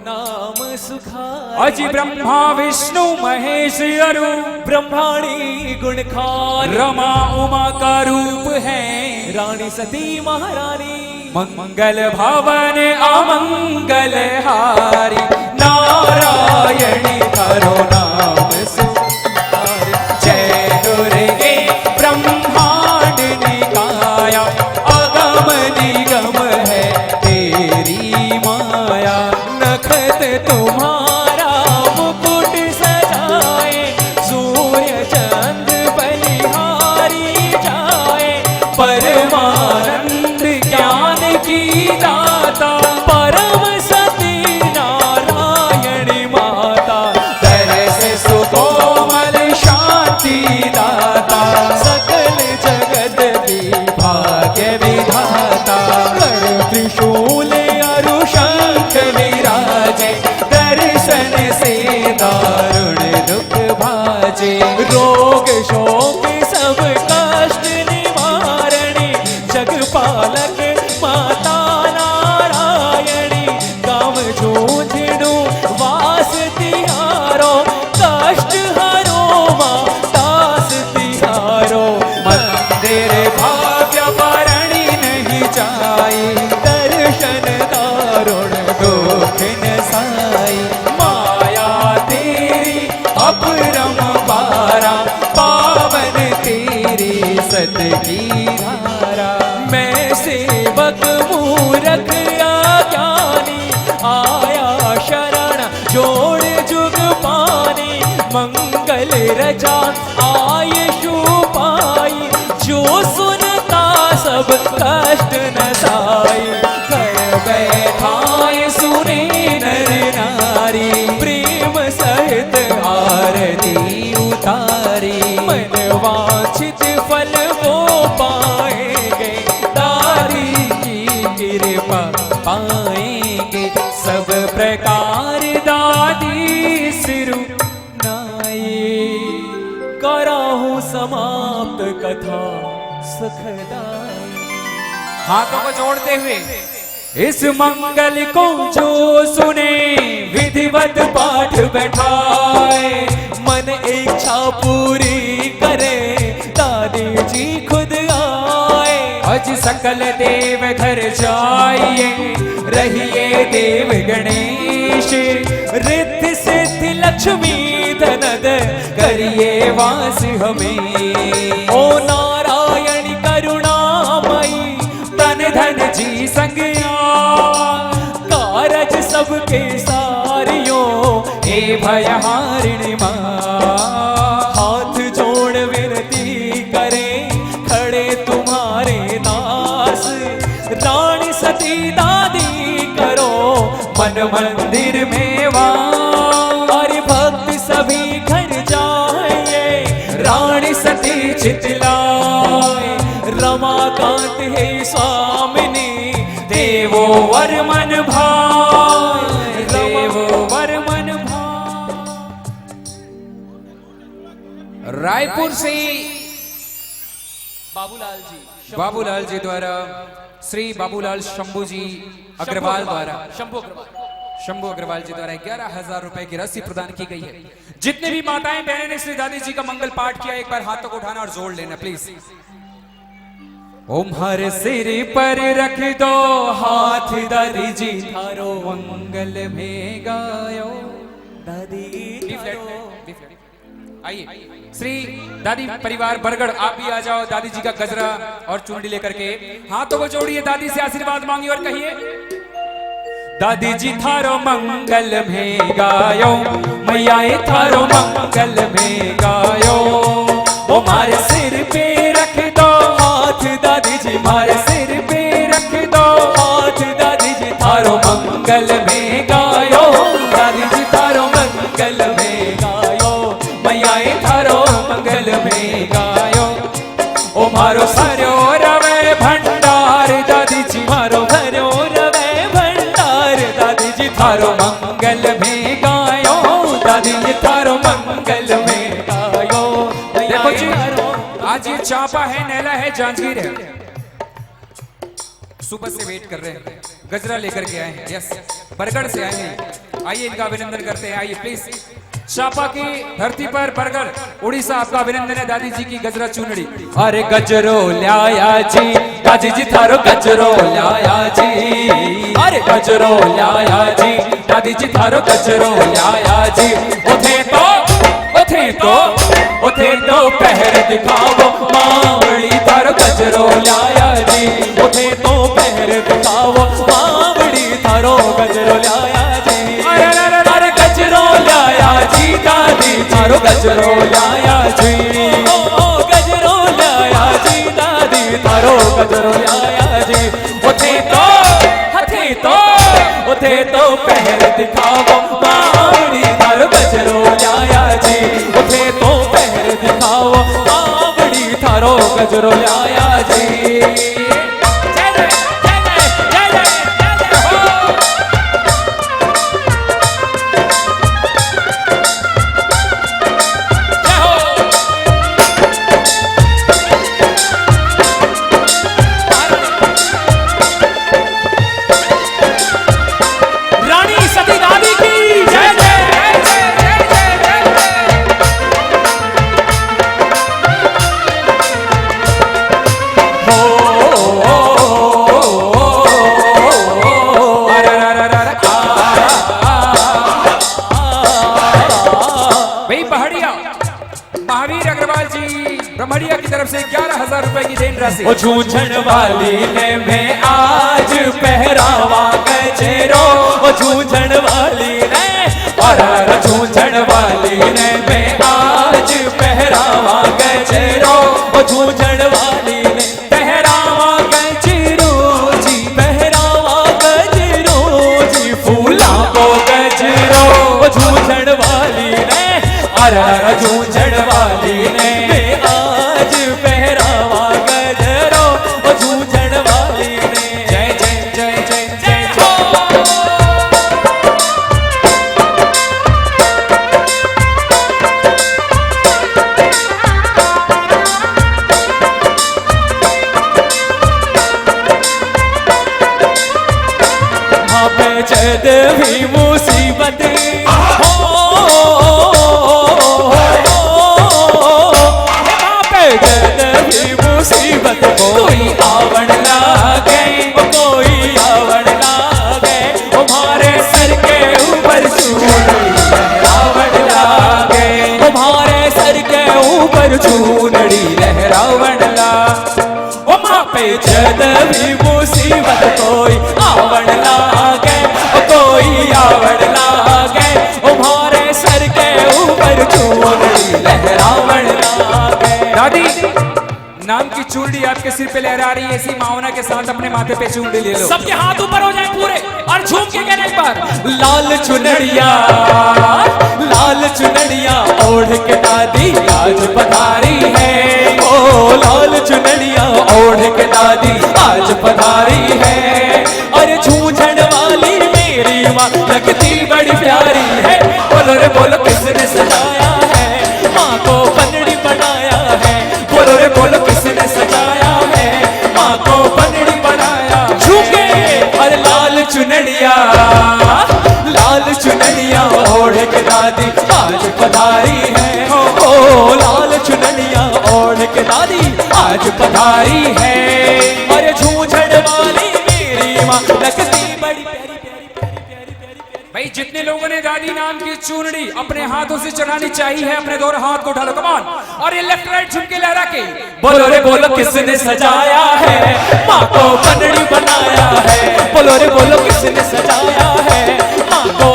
नाम सुखारी। अजि ब्रह्मा विष्णु महेश अरु ब्रह्माणी गुणखारी। रमा उमा का रूप है रानी सती महारानी। मंगल भवन अमंगल हारी नारायणी थारो नाम सुखारी। जय दुर्गे ब्रह्मांड निकाया अगम निगम है तेरी माया। नखत तुम्हारा मुकुट सजाए सूर्य चंद्र बलिहारी जाए। परमानंद ज्ञान की दाता परम सती नारायणी माता। तरस सुकोमल शांति दाता सकल जगत की भाग्य विधाता। कर त्रिशूल अरु शंख विराजे दर्शन से दारुण दुख भाजे। रोग शोक सब कष्ट निवारणी जगपालक माता नारायणी। गाँव झूझड़ू वास तिहारो कष्ट हरो माँ दास तिहारो। मंदिर भाग्य परणी नहीं जाई दर्शन दारुण दुख न साई। माया तेरी अपरम पारा पावन तेरी सत की धारा। मैं सेवक मूरख अज्ञानी आया शरण जोड़ जुग पानी। मंगल रचा आयु पाई जो सुनता सब कष्ट न साई। कर बैठाए सुने नर नारी प्रेम सहित आरती उतारी। मन वांछित फल वो पाएंगे दादी की कृपा पाएंगे सब प्रकार दादी सिरु नाई। कराहूं समाप्त कथा सुखदाई। हाथों को जोड़ते हुए इस मंगल को जो सुने विधिवत पाठ बैठाए। मन इच्छा पूरी करे दादी जी खुद आए। अज सकल देव घर जाइए रहिए देव गणेश। रिद्धि सिद्धि लक्ष्मी धनद करिए वास हमें। ओ नारायणी करुणामयी तन धन जी संग कारज सबके सारियों। हे भयहारिणी माँ हाथ जोड़ विनती करें खड़े तुम्हारे दास। रानी सती दादी करो मन मंदिर में वास। हरि भक्त सभी घर जाइए रानी सती चितलाए। रमाकांत है स्वामिनी देवो वर मन भाई देवो वर मन भाई। रायपुर से बाबूलाल जी द्वारा श्री बाबूलाल शंभू जी अग्रवाल द्वारा शंभू अग्रवाल जी द्वारा 11,000 रुपए की राशि प्रदान की गई है। जितने भी माताएं बहनें ने श्री दादी जी का मंगल पाठ किया, एक बार हाथों को उठाना और जोड़ लेना प्लीज। ओम हर सिर पर रख दो हाथ दादी जी थारो मंगल में गायो। दादी आइए श्री दादी परिवार बरगढ़ आप भी आ जाओ। दादी जी का गजरा और चुनरी लेकर के हाथों को जोड़िए, दादी से आशीर्वाद मांगिए और कहिए दादी जी थारो मंगल में गायो, मैया थारो मंगल में गायो। ओ मारे सिर पे रख दो हाथ दादी जी, मारे सिर पे रख दो हाथ दादी जी, थारो मंगल में गायो, दादी जी थारो मंगल में गायो, मैया थारो मंगल में गायो। ओ मारो सारो रवे भंडार दादी जी, मारो भरो रवे भंडार दादी जी, थारो मंगल में गायो, दादी जी थारो मंगल में गायो। देखो जी, आज ये चांपा है, नैला है, जांजगीर है, सुबह से वेट कर रहे हैं, गजरा लेकर के आए हैं। यस, बरगढ़ से आए हैं। आइए इनका अभिनंदन करते हैं। आइए प्लीज। चांपा की धरती पर बरगढ़ उड़ीसा, आपका अभिनंदन है दादी जी की गजरा चुनड़ी। अरे गजरो लाया जी, दादी जी थारो गजरो लाया जी, अरे गजरो लाया जी, दादी जी थारो गजरो लाया जी। उठे तो पहर दिखाओ मावड़ी थारो गजरो लाया जी, उठे तो पहर दिखाओ मावड़ी थारो गजरो लाया जी। अरे गजरो लाया जी, दादी थारो गजरो लाया जी, ओ गजरो लाया जी, दादी थारो गजरो लाया जी। उठे तो पहर दिखाओ मावड़ी थारो गजरो लाया जी, उठे तो पहर दिखाओ मावड़ी थारो गजरो लाया जी। महावीर अग्रवाल जी ब्रह्मड़िया की तरफ से 11,000 रुपए की देन राशि। ओ झूझण वाली ने मैं आज पहरावा गजरो, ओ झूझण वाली ने, और झूझण वाली ने मैं आज पहरावा गजरो, ओ झूझण वाली ने पहरावा गजरो जी, पहरावा गजरो जी, फूला को गजरो, ओ झूझण वाली ने, अरे झूझण वाली ने मैं आज पहरावा गजरो, ओ झूझण वाली ने। जय जय जय जय जय माँ पे जद भी मुसीबत मुसीबत कोई आवण लागे, कोई आवण लागे, तुम्हारे सर के ऊपर चूनड़ी लहरावण लागे, तुम्हारे सर के ऊपर चूनड़ी लहरावण लागे। ओ माँ पे जद भी मुसीबत कोई आवण लागे, कोई आवण लागे, तुम्हारे सर के ऊपर चूनड़ी लहरावण लागे। दादी नाम की चूड़ी आपके सिर पे लहरा रही है, ऐसी मावना के साथ अपने माथे पे चूड़ी ले लो। सबके हाथ ऊपर हो जाए पूरे और झूम के कहना एक बार। लाल चुनरिया, लाल चुनरिया ओढ़ के दादी आज पधारी है, ओ लाल चुनरिया ओढ़ के दादी आज पधारी है। और झूझण वाली मेरी माँ लगती बड़ी प्यारी है, बोलो रे बोलो किसने सजाया है माँ को पगड़ी बनाया है, बोलो रे बोलो किसने सजाया है माँ को पगड़ी बनाया। झुके और लाल चुनरिया, लाल चुनरिया ओढ़ के दादी आज पधारी है, ओ लाल चुनरिया ओढ़ के दादी आज पधारी है। और झूझण वाली मेरी माँ लगती बड़ी प्यारी प्यारी प्यारी प्यारी प्यारी। भाई जितने लोगों ने दादी नाम की चूनड़ी अपने हाथों से चढ़ानी चाहिए, अपने दोनों हाथ को उठा लो, कमान। और ये लेफ्ट राइट झुमके लहरा के बोलो रे बोलो किसने सजाया है, माँ को बनड़ी बनाया है। बोलो रे बोलो किसने सजाया है, माँ को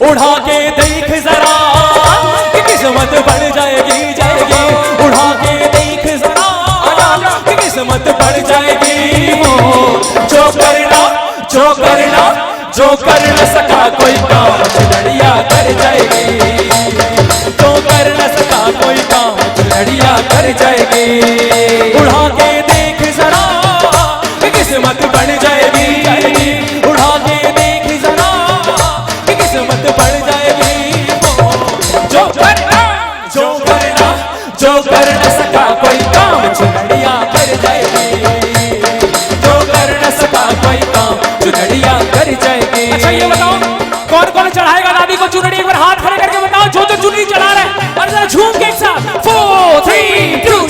उड़ा के देख जरा कि किस्मत बढ़ जाएगी जाएगी। उड़ा के देख जरा कि किस्मत बढ़ जाएगी। हो जो करना जो करना जो कर न सका कोई काम चुनड़िया कर जाएगी। जो कर न सका कोई काम चुनड़िया कर जाएगी। उड़ा के देख जरा कि किस्मत बढ़ जाएगी जाएगी। उड़ा के देख जरा कि किस्मत बढ़ जाएगी। जो करना जो करना जो कर न सका कोई काम चुनड़िया कर जाएगी। जो कर न सका कोई काम चुनड़िया कर जाएगी। अच्छा ये बताओ कौन कौन चढ़ाएगा दादी को चुनड़ी, एक बार हाथ खड़े करके बताओ जो जो चुनड़ी चढ़ा रहे हैं। और जरा झूम के एक साथ 4 3 2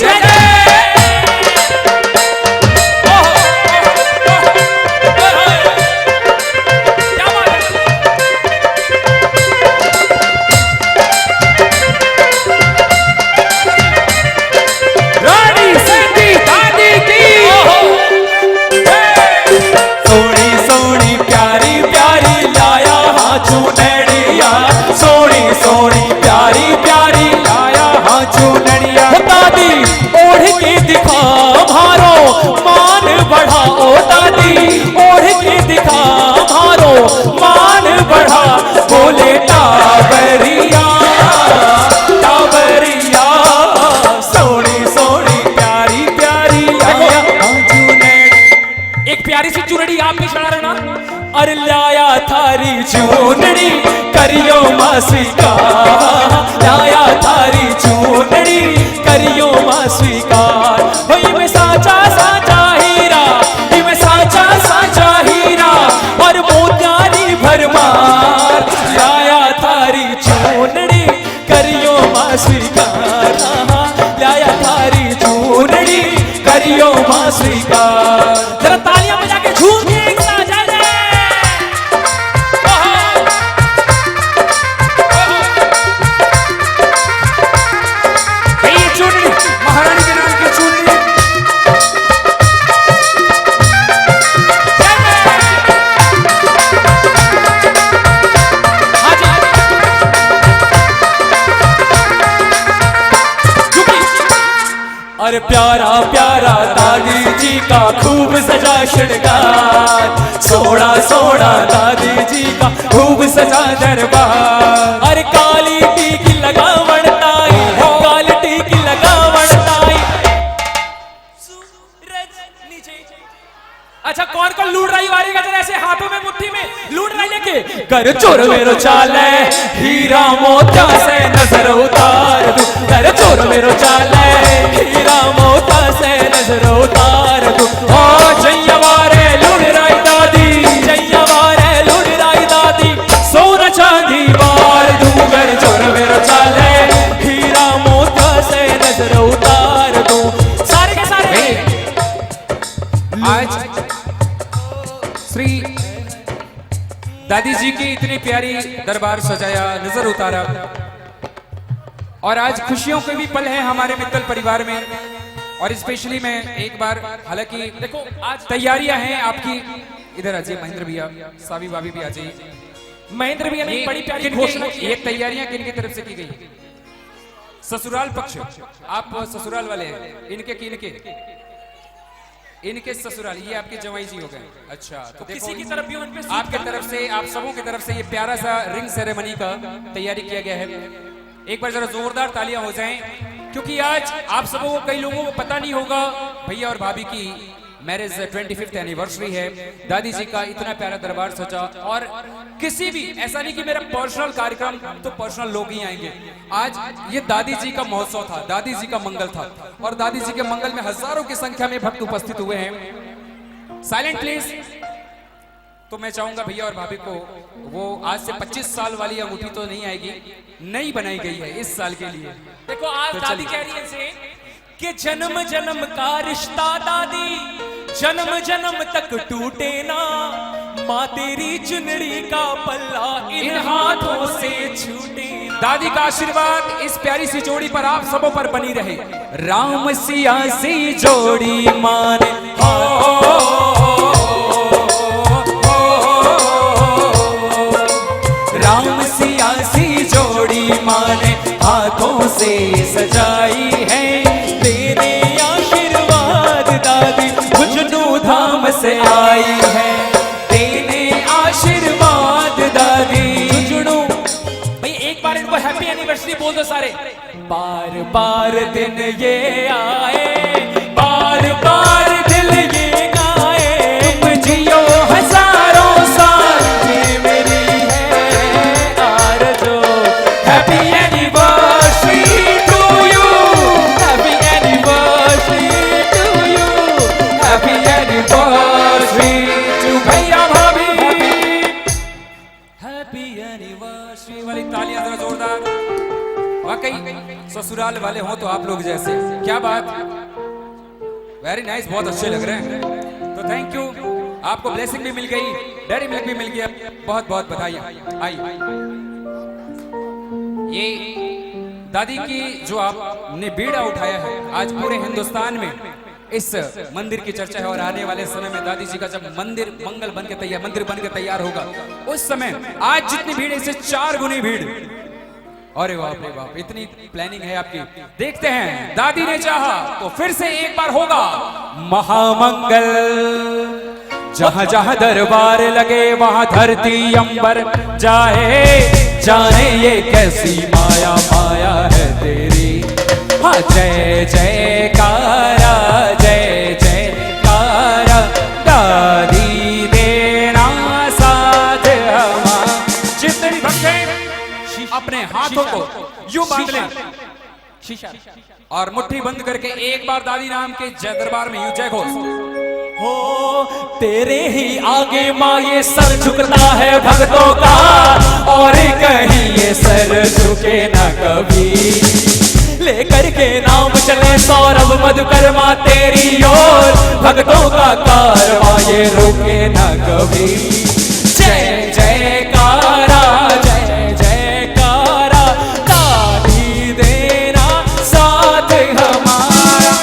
अरे लाया थारी चूनड़ी करियो मासी का, लाया थारी चूनड़ी करियो मासी का। वही में साचा साचा हीरा, में साचा साचा हीरा और मोतियारी भरमार। लाया थारी चूनड़ी करियो मासी का, लाया थारी चूनड़ी करियो मासी का। जरा तालियां बजा के झूम के एक साथ जा जाए। महारानी के नाम की चूनड़ी अरे प्यारा प्यारा दादी जी का खूब सजा श्रृंगार। सोना सोना दादी जी का खूब सजा दरबार। अरे काली टीकी लगावण ताई, काली टीकी लगावण ताई। अच्छा कौन कौन लूट रही वारी का जरा ऐसे हाथों में मुट्ठी में लूट रही लेके कर चोर मेरो चाले हीरा मोतिया से नजर उतार दूं। कर चोर मेरो चाले हीरा मोतिया से नजर उतार दूं। ओ जैयावारे लूट रही दादी, जैयावारे लूट रही दादी सोना चांदी बार दूं। कर चोर मेरो चाले हीरा मोतिया से नजर उतार दूं। सारे के सारे आज श्री दादी जी की इतनी प्यारी दरबार सजाया, नजर उतारा। और आज खुशियों के भी पल हैं हमारे मित्तल परिवार में। और स्पेशली मैं एक बार, हालांकि देखो आज तैयारियां हैं आपकी। इधर आ जाइए महेंद्र भैया, सावी भाभी भी आ जाइए। महेंद्र भैया ने बड़ी प्यारी घोषणा की। ये तैयारियां किनकी तरफ से की गई? ससुराल पक्ष, आप ससुराल वाले हैं। इनके इनके ससुराल, ये आपके जवाई जी हो गए। अच्छा तो किसी की तरफ भी उनपे आपके तरफ से, आप सबों की तरफ से ये प्यारा सा रिंग सेरेमनी का तैयारी किया गया है। एक बार जरा जोरदार तालियां हो जाएं, क्योंकि आज आप सबों को, कई लोगों को पता नहीं होगा, भैया और भाभी की मैरिज 25th एनिवर्सरी है। दादी जी का इतना प्यारा दरबार सजा। और किसी भी, ऐसा नहीं कि मेरा पर्सनल कार्यक्रम तो पर्सनल लोग ही आएंगे। आज ये दादी जी का महोत्सव था, दादी जी का मंगल था। और दादी जी के मंगल में हजारों की संख्या में भक्त उपस्थित हुए हैं। Silent please. तो मैं चाहूंगा भैया और भाभी को, वो आज से 25 साल वाली अंगूठी तो नहीं आएगी, नई बनाई गई है इस साल के लिए। देखो आज तो दादी कह रही है से कि जन्म जन्म का रिश्ता दादी जन्म जन्म तक टूटे ना। माँ तेरी चुनरी का पल्ला इन हाथों से छूटे ना। दादी का आशीर्वाद इस प्यारी सी जोड़ी पर आप सबों पर बनी रहे। राम सिया सी जोड़ी माने राम सिया सी जोड़ी माने हाथों से सजाई है, तेरे आशीर्वाद दादी झुंझुनू धाम से आई है, तेरे आशीर्वाद दादी झुंझुनू। भाई एक बार इनको हैप्पी एनिवर्सरी बोल दो सारे। बार बार दिन ये आए, बार बार दिल ये गाए, तुम जियो हजारों साल, ये मेरी है आरज़ू। Happy anniversary to you, happy anniversary to you, happy anniversary to भैया भाभी। हैप्पी एनिवर्सरी वाली तालियां जरा जोरदार। वाकई ससुराल वाले हो तो आप लोग जैसे, क्या बात, वेरी नाइस, बहुत अच्छे लग रहे हैं। तो थैंक यू, आपको ब्लेसिंग भी मिल गई, डेयरी मिल्क भी मिल गया, बहुत बहुत बधाई। आई ये दादी की जो आपने बीड़ा उठाया है, आज पूरे हिंदुस्तान में इस मंदिर की चर्चा है। और आने वाले समय में दादी जी का जब मंदिर मंगल बन के तैयार, मंदिर बन के तैयार होगा, उस समय आज जितनी भीड़ है इससे 4 गुनी भीड़। अरे बाप रे बाप, इतनी प्लानिंग है आपकी। देखते हैं, दादी ने चाहा तो फिर से एक बार होगा महामंगल। जहां जहां दरबार लगे वहां धरती अंबर जाए, जाने ये कैसी माया माया है तेरी। हाँ जय जयकारा, जय जयकारा, दादी देना साथ हमारा। जितने भक्त अपने हाथों को यूं बांध लें शीशा और मुट्ठी बंद करके एक बार दादी नाम के जय दरबार में यूं जय घोष हो। तेरे ही आगे माँ ये सर झुकता है भक्तों का, और कहीं ये सर झुके ना कभी। लेकर के नाम चले सौरभ मधुकर माँ तेरी ओर, भक्तों का कारवां ये रुके ना कभी। जय जयकारा, जय जयकारा, दादी देना साथ हमारा।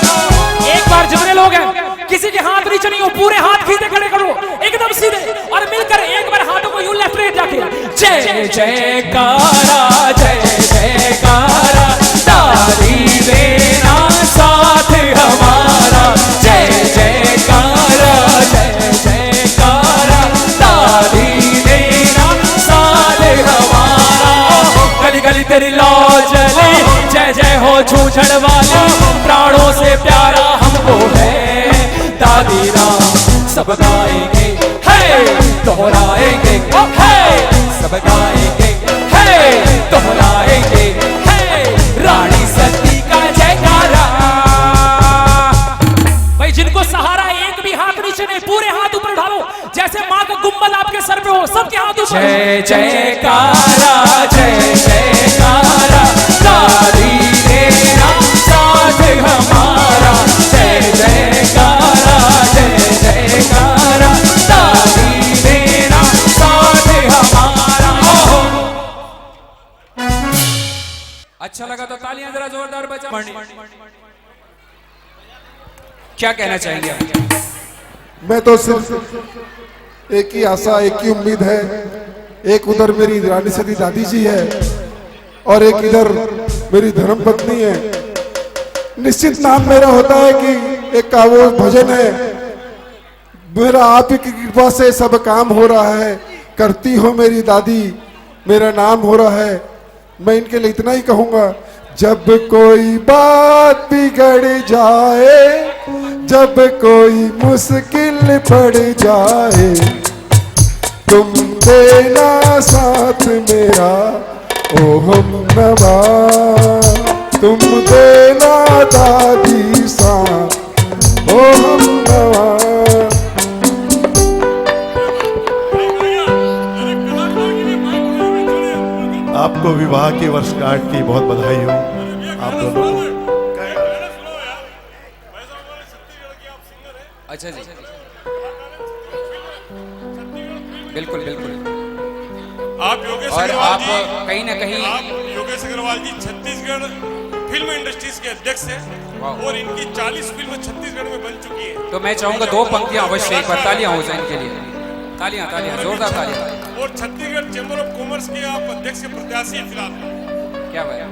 एक बार जितने लोग हैं, किसी के हाथ नीचे नहीं हो, पूरे हाथ खींचे खड़े करो एकदम सीधे, और मिलकर एक बार हाथों को यूं लेफ्ट राइट जाके जय जयकारा, जय जयकारा, दादी देना साथ हमारा। जय जयकारा, जय जयकारा, दादी देना साथ हमारा। गली गली तेरी लौ जले, जय जय हो छूछड़ वाली, प्राणों से प्यारा हमको है दादी राम। सब गाएंगे है दोहराएंगे, है सब गाएंगे है दोहराएंगे, है रानी सती का जयकारा। भाई जिनको सहारा एक भी हाथ नीचे नहीं, पूरे हाथ ऊपर उठा लो, जैसे माँ का गुम्बद आपके सर पे हो, सबके हाथ ऊपर। जय जयकारा, जय जयकारा, दादी देना साथ हमारा। जय जयकारा, जय जयकारा, दादी देना साथ हमारा। अच्छा लगा तो तालियां जरा जोरदार बजा। क्या कहना चाहेंगे आप? मैं तो सिर्फ एक ही आशा, एक ही उम्मीद है, एक उधर मेरी रानी सती दादी जी है और एक इधर मेरी धर्म पत्नी है। निश्चित नाम मेरा होता है कि एक का वो भजन है, मेरा आप ही की कृपा से सब काम हो रहा है, करती हो मेरी दादी मेरा नाम हो रहा है। मैं इनके लिए इतना ही कहूंगा, जब कोई बात बिगड़ जाए, जब कोई मुश्किल पड़ जाए, तुम देना साथ मेरा ओ हमनवा, तुम देना दादी साथ ओ हमनवा। आपको विवाह की वर्षगांठ की बहुत बधाई हो आप दोनों को। अच्छा जी, बिल्कुल बिल्कुल। आप योगेश और अग्रवाल आप जी, कहीं ना कहीं आप योगेश योगेश अग्रवाल जी छत्तीसगढ़ फिल्म इंडस्ट्रीज के अध्यक्ष हैं और इनकी 40 फिल्म छत्तीसगढ़ में बन चुकी है। तो मैं चाहूंगा 2 पंक्तियां अवश्य एक बार तालियां हो जाए इनके लिए। तालियां तालियां जोरदार तालियां। और छत्तीसगढ़ चैम्बर ऑफ कॉमर्स के आप अध्यक्ष के प्रत्याशी हैं फिलहाल। क्या बात है।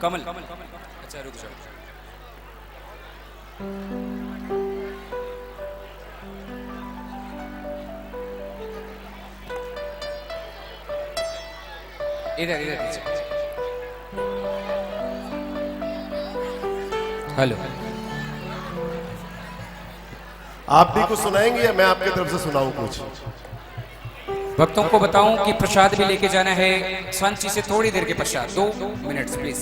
कमल अच्छा रुक जाओ। इधर इधर हेलो। आप भी कुछ सुनाएंगे या मैं आपकी तरफ से सुनाऊं कुछ? भक्तों को बताऊं कि प्रसाद भी लेके जाना है सांची से थोड़ी देर के पश्चात। 2 मिनट प्लीज।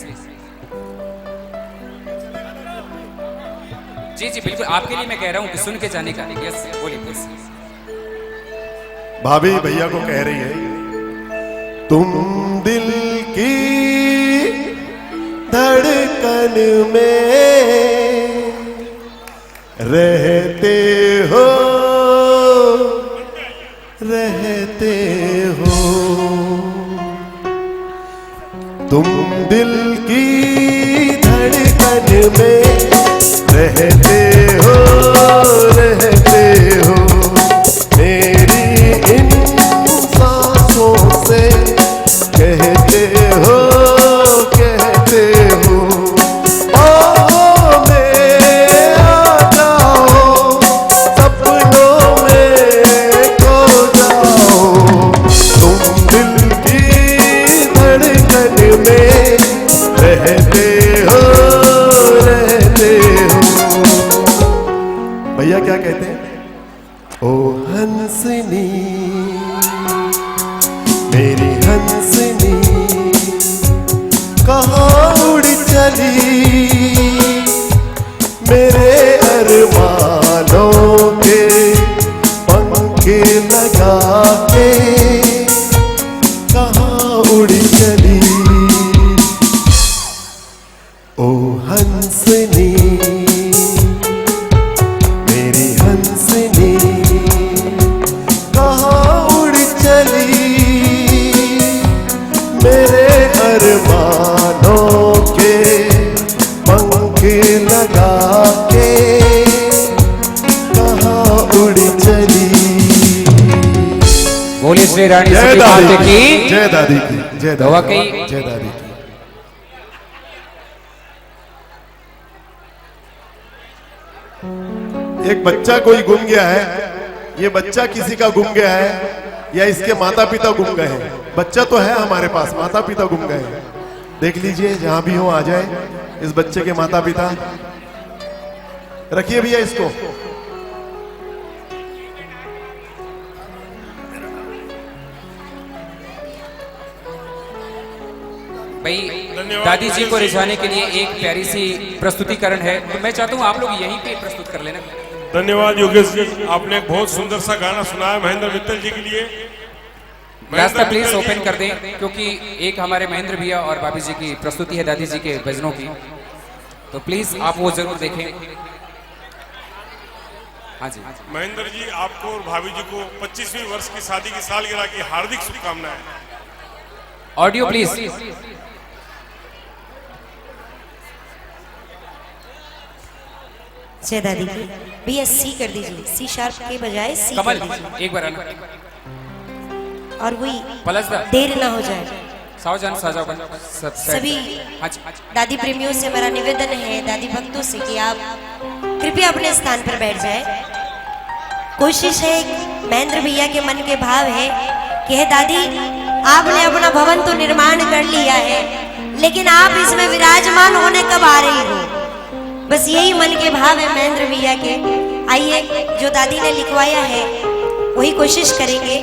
जी जी बिल्कुल आपके लिए मैं कह रहा हूं कि सुन के जाने का। यस बोलिए प्लीज। भाभी भैया को कह रही है, तुम दिल की धड़कन में रहते हो, रहते हो, तुम दिल की धड़कन में रहते हो, रहते हो, मेरी इन सांसों से कहते हो, कहते हो, बाहों में आ जाओ, सपनों में खो जाओ, तुम दिल की धड़कन में रहते हो, रहते हो। भैया क्या कहते हैं? ओ हंसनी मेरी हंसनी कहाँ उड़ चली, मेरे अरमानों के पंख लगा के कहाँ उड़ चली। ओ हंसनी मेरी हंसनी कहाँ उड़ चली, मेरे अरमानों के पंख लगा के कहाँ उड़ चली। बोलिए श्री रानी सती माता की जय दादी की, जय दवा दादी की। की, जय दादी की। एक बच्चा कोई गुम गया है, ये बच्चा किसी का गुम गया है या इसके माता पिता गुम गए हैं? बच्चा तो है हमारे पास, माता पिता गुम गए हैं। देख लीजिए जहां भी हो आ जाए इस बच्चे के माता पिता। रखिए भैया इसको। भाई दादी जी को रिझाने के लिए एक प्यारी सी प्रस्तुतिकरण है, तो मैं चाहता हूँ आप लोग यहीं पे प्रस्तुत कर लेना। धन्यवाद योगेश जी, आपने एक बहुत सुंदर सा गाना सुनाया महेंद्र मित्तल जी के लिए। रास्ता प्लीज ओपन कर दें, क्योंकि एक हमारे महेंद्र भैया और भाभी जी की प्रस्तुति है दादी जी के भजनों की, तो प्लीज आप वो जरूर देखें। हाँ जी महेंद्र जी, आपको और भाभी जी को 25वीं वर्ष की शादी की सालगिरह की हार्दिक शुभकामनाएं। Audio please. जय दादी की। भैया सी कर दीजिए, सी शार्प के बजाय सी कमल कर दीजिए, एक बार आना। और वही पलस दा देर ना हो जाए। सावधान साजाओ सभी हाँ जी। दादी प्रेमियों से मेरा निवेदन है, दादी भक्तों से, कि आप कृपया अपने स्थान पर बैठ जाए। कोशिश है, महेंद्र भैया के मन के भाव है कि हे दादी, आपने अपना भवन तो निर्माण कर लिया है, लेकिन आप इसमें विराजमान होने कब आ रही हो? बस यही मन के भाव है महेंद्र भैया के। आइए, जो दादी ने लिखवाया है वही कोशिश करेंगे।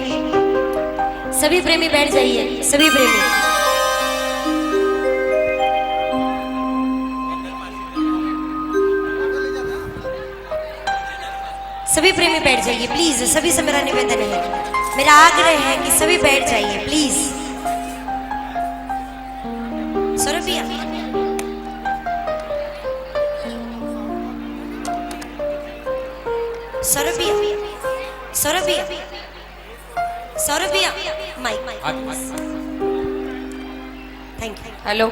सभी प्रेमी बैठ जाइए, सभी प्रेमी। सभी प्रेमी बैठ जाइए प्लीज, सभी से मेरा निवेदन है, मेरा आग्रह है कि सभी बैठ जाइए प्लीज। सौरभ भैया सौरभ भैया सौरभ भैया सौरभ भैया माइक थैंक यू हेलो